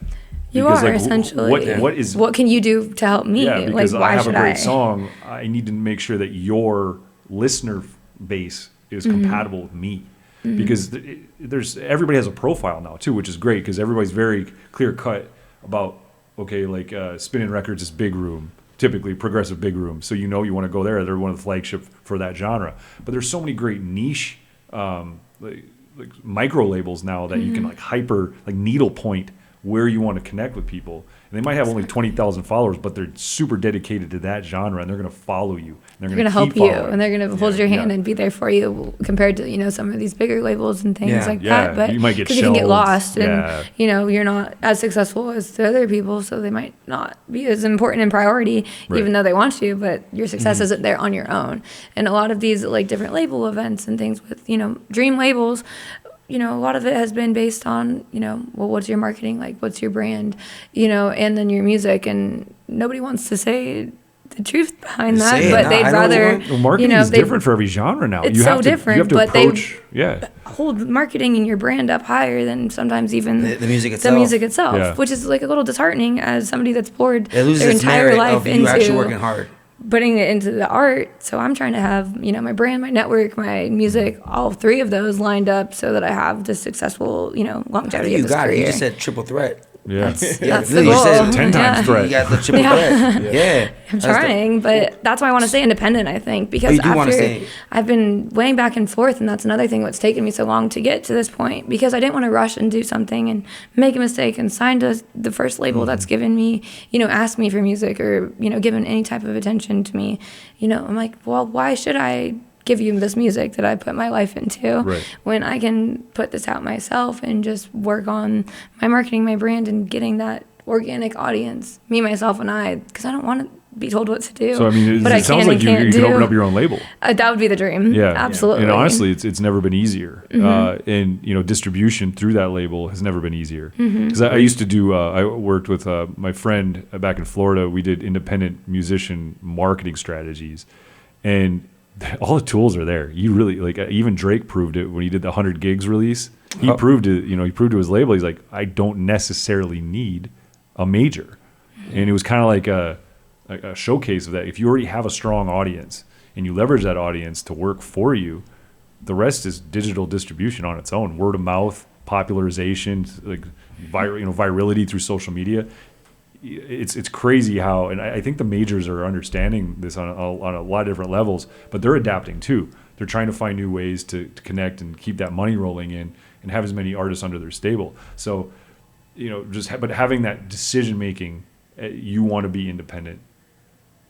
You Because, are like, essentially. what can you do to help me? yeah, because like, why I have a should great song. I need to make sure that your listener base is compatible with me. Because there's everybody has a profile now too, which is great, because everybody's very clear cut about, okay, like Spinning Records is big room, typically progressive big room, so you want to go there. They're one of the flagship for that genre. But there's so many great niche like micro labels now that you can like needle point where you want to connect with people. And they might have only 20,000 followers, but they're super dedicated to that genre, and they're going to follow you. And They're going to help you, following. and they're going to hold your hand and be there for you, compared to some of these bigger labels and things Yeah. like Yeah, that. But you might get because you can get shelved. lost, Yeah. and you're not as successful as the other people, so they might not be as important in priority, Right. even though they want to. But your success isn't there on your own. And a lot of these like different label events and things with dream labels. A lot of it has been based on, well, what's your marketing like? What's your brand? And then your music. And nobody wants to say the truth behind that, Say it. but No, they'd I know what you rather, want. Well, marketing is they different for every genre now. It's you have so to, different, You have to but they- approach, hold marketing and your brand up higher than sometimes even The music the itself. music itself, Yeah. which is like a little disheartening as somebody that's poured It loses their its entire merit life of you actually working into hard. putting it into the art. So I'm trying to have, my brand, my network, my music, all three of those lined up so that I have the successful, How do longevity you of this got career. it? You just said triple threat. yeah. That's really, the you goal. said 10 times threat. You got the triple threat. Yeah. I'm That's the- trying, but that's why I want to stay independent, I think, because you do wanna after stay- I've been weighing back and forth, and that's another thing that's taken me so long to get to this point, because I didn't want to rush and do something and make a mistake and sign to the first label that's given me, asked me for music or, given any type of attention to me. I'm like, well, why should I give you this music that I put my life into Right. when I can put this out myself and just work on my marketing, my brand, and getting that organic audience, me, myself, and I, because I don't want to be told what to do. So, I mean, but it I sounds can like and you can't can do. open up your own label. That would be the dream. Yeah. Absolutely. And honestly, it's never been easier. And, distribution through that label has never been easier. Because I used to do, I worked with my friend back in Florida. We did independent musician marketing strategies. And all the tools are there. You really like even Drake proved it when he did the 100 gigs release. He proved it. He proved to his label. He's like, I don't necessarily need a major, and it was kind of like a showcase of that. If you already have a strong audience and you leverage that audience to work for you, the rest is digital distribution on its own, word of mouth, popularization, like virality through social media. It's crazy how, and I think the majors are understanding this on a lot of different levels, but they're adapting too. They're trying to find new ways to connect and keep that money rolling in and have as many artists under their stable. So, but having that decision making, you want to be independent.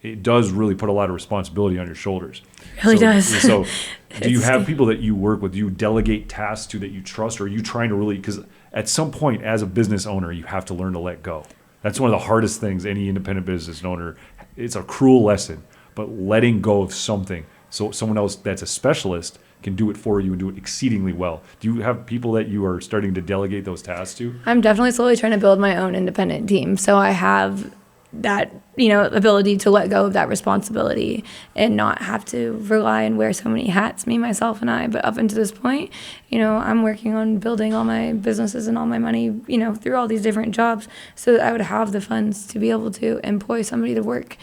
It does really put a lot of responsibility on your shoulders. It really does. So do you have people that you work with, do you delegate tasks to that you trust, or are you trying to really, because at some point as a business owner, you have to learn to let go. That's one of the hardest things any independent business owner, it's a cruel lesson, but letting go of something so someone else that's a specialist can do it for you and do it exceedingly well. Do you have people that you are starting to delegate those tasks to? I'm definitely slowly trying to build my own independent team. So I have that, ability to let go of that responsibility and not have to rely and wear so many hats, me, myself, and I. But up until this point, I'm working on building all my businesses and all my money, through all these different jobs so that I would have the funds to be able to employ somebody to work,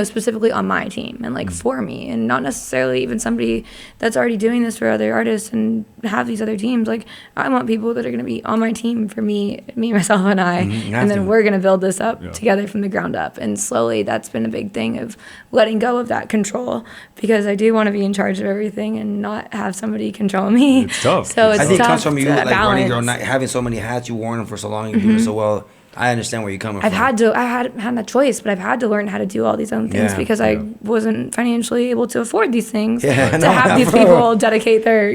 specifically on my team and for me, and not necessarily even somebody that's already doing this for other artists and have these other teams. Like, I want people that are going to be on my team for me, myself, and I, and then we're going to build this up together from the ground up. And slowly that's been a big thing of letting go of that control, because I do want to be in charge of everything and not have somebody control me. It's tough. So I think it comes from you balance. running your own, having so many hats, you worn them for so long, and doing it so well. I understand where you're coming from. I had that choice, but I've had to learn how to do all these other things because I wasn't financially able to afford these things to have these people dedicate their,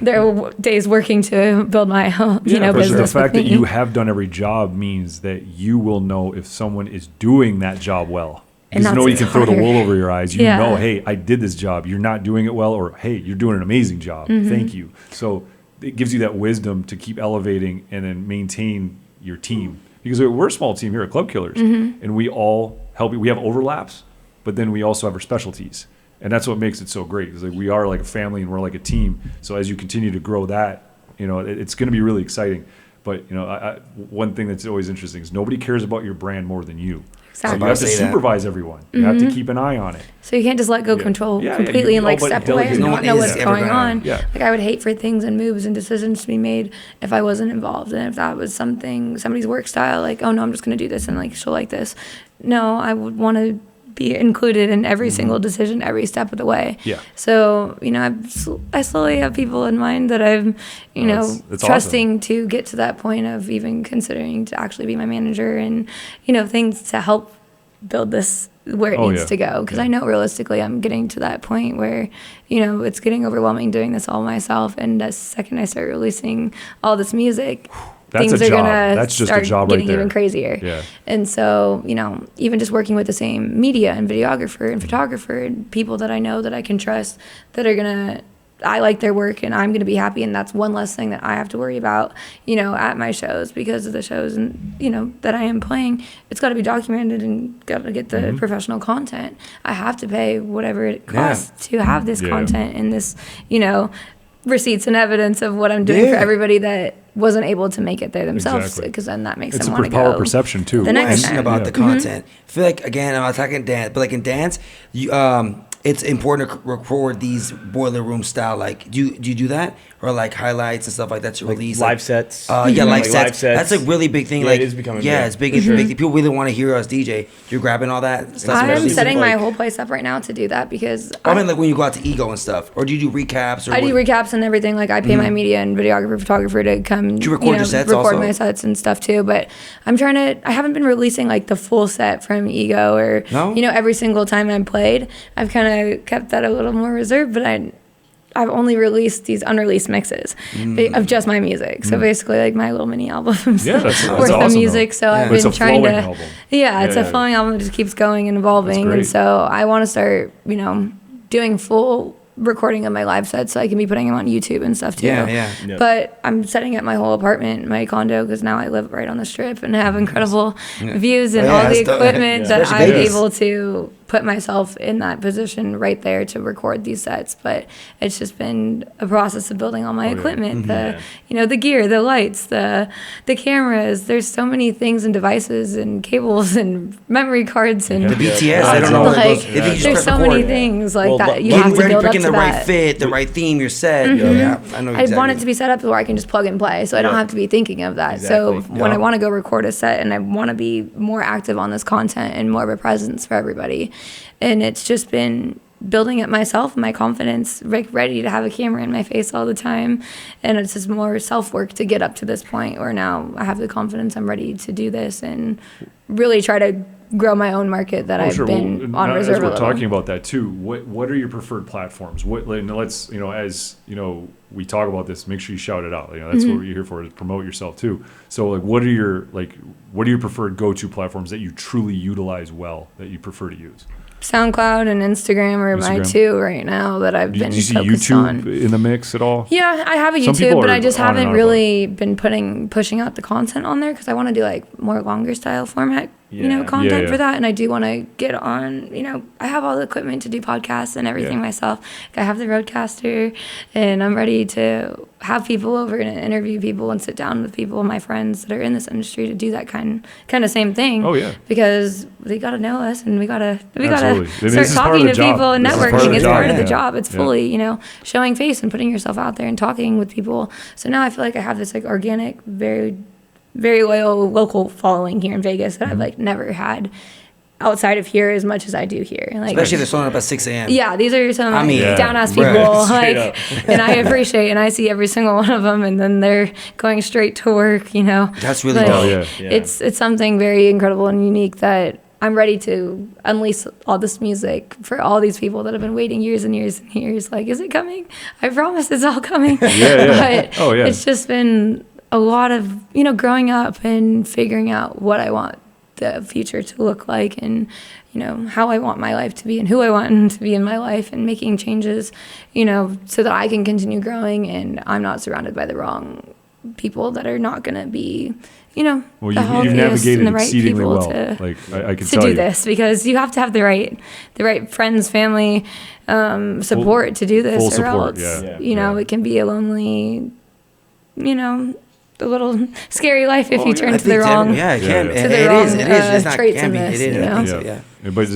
their days working to build my own, business. The fact that you have done every job means that you will know if someone is doing that job well. Because nobody can throw the wool over your eyes. You know, hey, I did this job. You're not doing it well, or hey, you're doing an amazing job. Thank you. So it gives you that wisdom to keep elevating and then maintain your team. Because we're a small team here at Club Killers, and we all help. We have overlaps, but then we also have our specialties, and that's what makes it so great. Because we are like a family, and we're like a team. So as you continue to grow that, it's going to be really exciting. But one thing that's always interesting is nobody cares about your brand more than you. Exactly. So you have to supervise everyone. You have to keep an eye on it. So you can't just let go control completely and step away and not know what's going on. Yeah. Like, I would hate for things and moves and decisions to be made if I wasn't involved, and if that was somebody's work style, like, oh no, I'm just going to do this and she'll like this. No, I would want to be included in every single decision, every step of the way. Yeah. So, I slowly have people in mind that I'm, it's trusting awesome. to get to that point of even considering to actually be my manager and, things to help build this where it needs to go. Because I know realistically I'm getting to that point where, it's getting overwhelming doing this all myself. And the second I start releasing all this music, That's things a are job. gonna That's just start a job getting right there. even crazier. Yeah. And so, even just working with the same media and videographer and photographer and people that I know that I can trust that are gonna, I like their work and I'm gonna be happy, and that's one less thing that I have to worry about, at my shows, because of the shows and that I am playing. It's got to be documented and got to get the professional content. I have to pay whatever it costs to have this content and this, receipts and evidence of what I'm doing for everybody that wasn't able to make it there themselves, because then that makes them want to go. It's a power perception too. The next Question time. about the content. I feel like, again, I'm attacking dance, but like in dance, you it's important to record these boiler room style. Like, do you do that, or like highlights and stuff like that to release live sets? Live sets. That's a really big thing. Yeah, like, it is becoming it's big. It's big. People really want to hear us DJ. You're grabbing all that stuff. I'm setting my whole place up right now to do that, because I mean, like when you go out to Ego and stuff, or do you do recaps? Or I do recaps and everything. Like, I pay my media and videographer, photographer to come. Do you record your sets record also? my sets and stuff too. But I haven't been releasing like the full set from Ego or every single time I played. I've kind of kept that a little more reserved, but I've only released these unreleased mixes of just my music. So basically, like, my little mini albums that's worth awesome, of music. So I've been trying to. Album. It's a flowing album that just keeps going and evolving. And so I want to start, doing full recording of my live sets so I can be putting them on YouTube and stuff too. But I'm setting up my whole apartment, my condo, because now I live right on the strip and have incredible views and all the equipment that I'm able to put myself in that position right there to record these sets. But it's just been a process of building all my equipment, the gear, the lights, the cameras. There's so many things and devices and cables and memory cards and the BTS. I don't know. Like, there's so many things like that you have to build up to the that. right fit, the right theme, your set. Yeah, I know exactly. I want it to be set up where I can just plug and play, so I don't have to be thinking of that. So when I want to go record a set and I want to be more active on this content and more of a presence for everybody, and it's just been building up myself, my confidence, ready to have a camera in my face all the time. And it's just more self-work to get up to this point where now I have the confidence, I'm ready to do this and really try to grow my own market that I've been on reserve. As we're talking about that too, what are your preferred platforms? Let's, as we talk about this, make sure you shout it out. That's what you're here for, is promote yourself too. So what are your preferred go-to platforms that you truly utilize well, that you prefer to use? SoundCloud and Instagram are my two right now that I've been focused on. Do you see YouTube in the mix at all? Yeah, I have a YouTube, but I just haven't really been pushing out the content on there because I want to do like more longer style format, content for that. And I do want to get on, I have all the equipment to do podcasts and everything myself. I have the Rodecaster, and I'm ready to have people over and interview people and sit down with people, my friends that are in this industry, to do that kind of same thing. Oh yeah, because they got to know us, and we gotta Absolutely. start talking to people and networking. It's part of the job. It's fully showing face and putting yourself out there and talking with people. So now I feel like I have this like organic, very, very loyal local following here in Vegas that I've like never had outside of here as much as I do here. Like, especially they're showing up at 6 a.m. Yeah, these are some down-ass people, and I appreciate, and I see every single one of them, and then they're going straight to work, That's really dope. It's something very incredible and unique that I'm ready to unleash all this music for all these people that have been waiting years and years and years. Like, is it coming? I promise it's all coming. But it's just been a lot of, growing up and figuring out what I want the future to look like, and how I want my life to be and who I want to be in my life, and making changes so that I can continue growing and I'm not surrounded by the wrong people that are not going to be the you've navigated and the right exceedingly people well. I can tell do you this, because you have to have the right friends, family, support to do this, or else it can be a lonely a little scary life if you turn to the wrong. It can. To the wrong It's not traits can in be. this. It is. But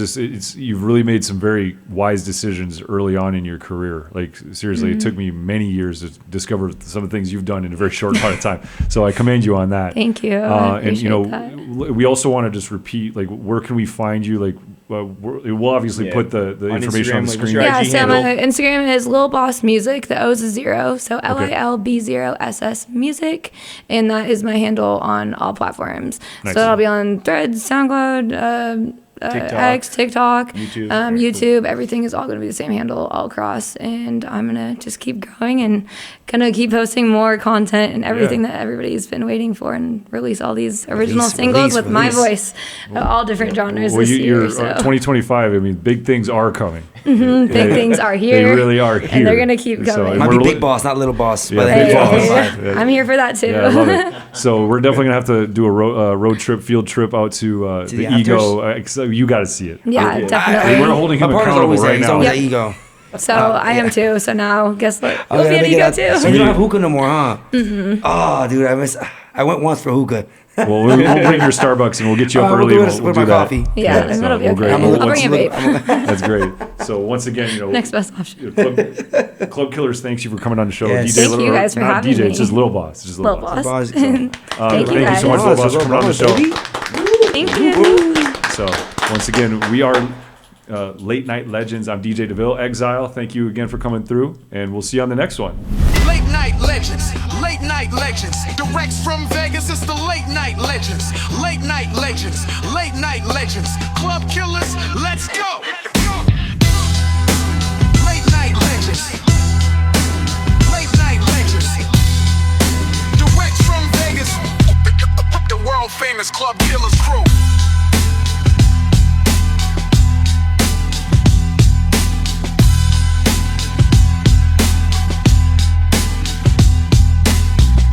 you've really made some very wise decisions early on in your career. Like, seriously, it took me many years to discover some of the things you've done in a very short amount of time. So I commend you on that. Thank you. I appreciate that. We also want to just repeat, like, where can we find you? Like, we'll obviously put the information on the screen. So my Instagram is Lil Boss Music. The O's is 0, so LILB0SS Music, and that is my handle on all platforms. Nice. So that'll be on Threads, SoundCloud, TikTok, YouTube. Everything is all going to be the same handle all across, and I'm going to just keep growing and going to keep posting more content and everything that everybody's been waiting for, and release all these original singles with my voice, all different genres this year. 2025, I mean, big things are coming. Big things are here. They really are here. And they're going to keep going. Might be Big Boss, not Little Boss. Big Boss. I'm here for that too. Yeah, I love it. So we're definitely going to have to do a road trip, field trip out to the Ego. You got to see it. Yeah, definitely. We're holding him accountable right now. He's always at Ego. So I am too. So now, guess what? You'll be at Ego too. So you don't have hookah no more, huh? Oh, dude, I went once for hookah. Well, we'll bring your Starbucks and we'll get you up early. We'll do that. Coffee. Yeah, that'll be okay. I'll bring a vape. That's great. So once again, next best option. Club Killers, thanks you for coming on the show. Yes. Thank you guys for having me. It's just Lil Boss. It's just Lil Boss. Thank you so much, Lil Boss, for coming on the show. Thank you. So once again, we are Late Night Legends. I'm DJ DeVille. Exile, thank you again for coming through, and we'll see you on the next one. Late Night Legends, Late Night Legends. Direct from Vegas, it's the Late Night Legends. Late Night Legends, Late Night Legends. Club Killers, let's go. Late Night Legends, Late Night Legends. Direct from Vegas, the world famous Club Killers crew.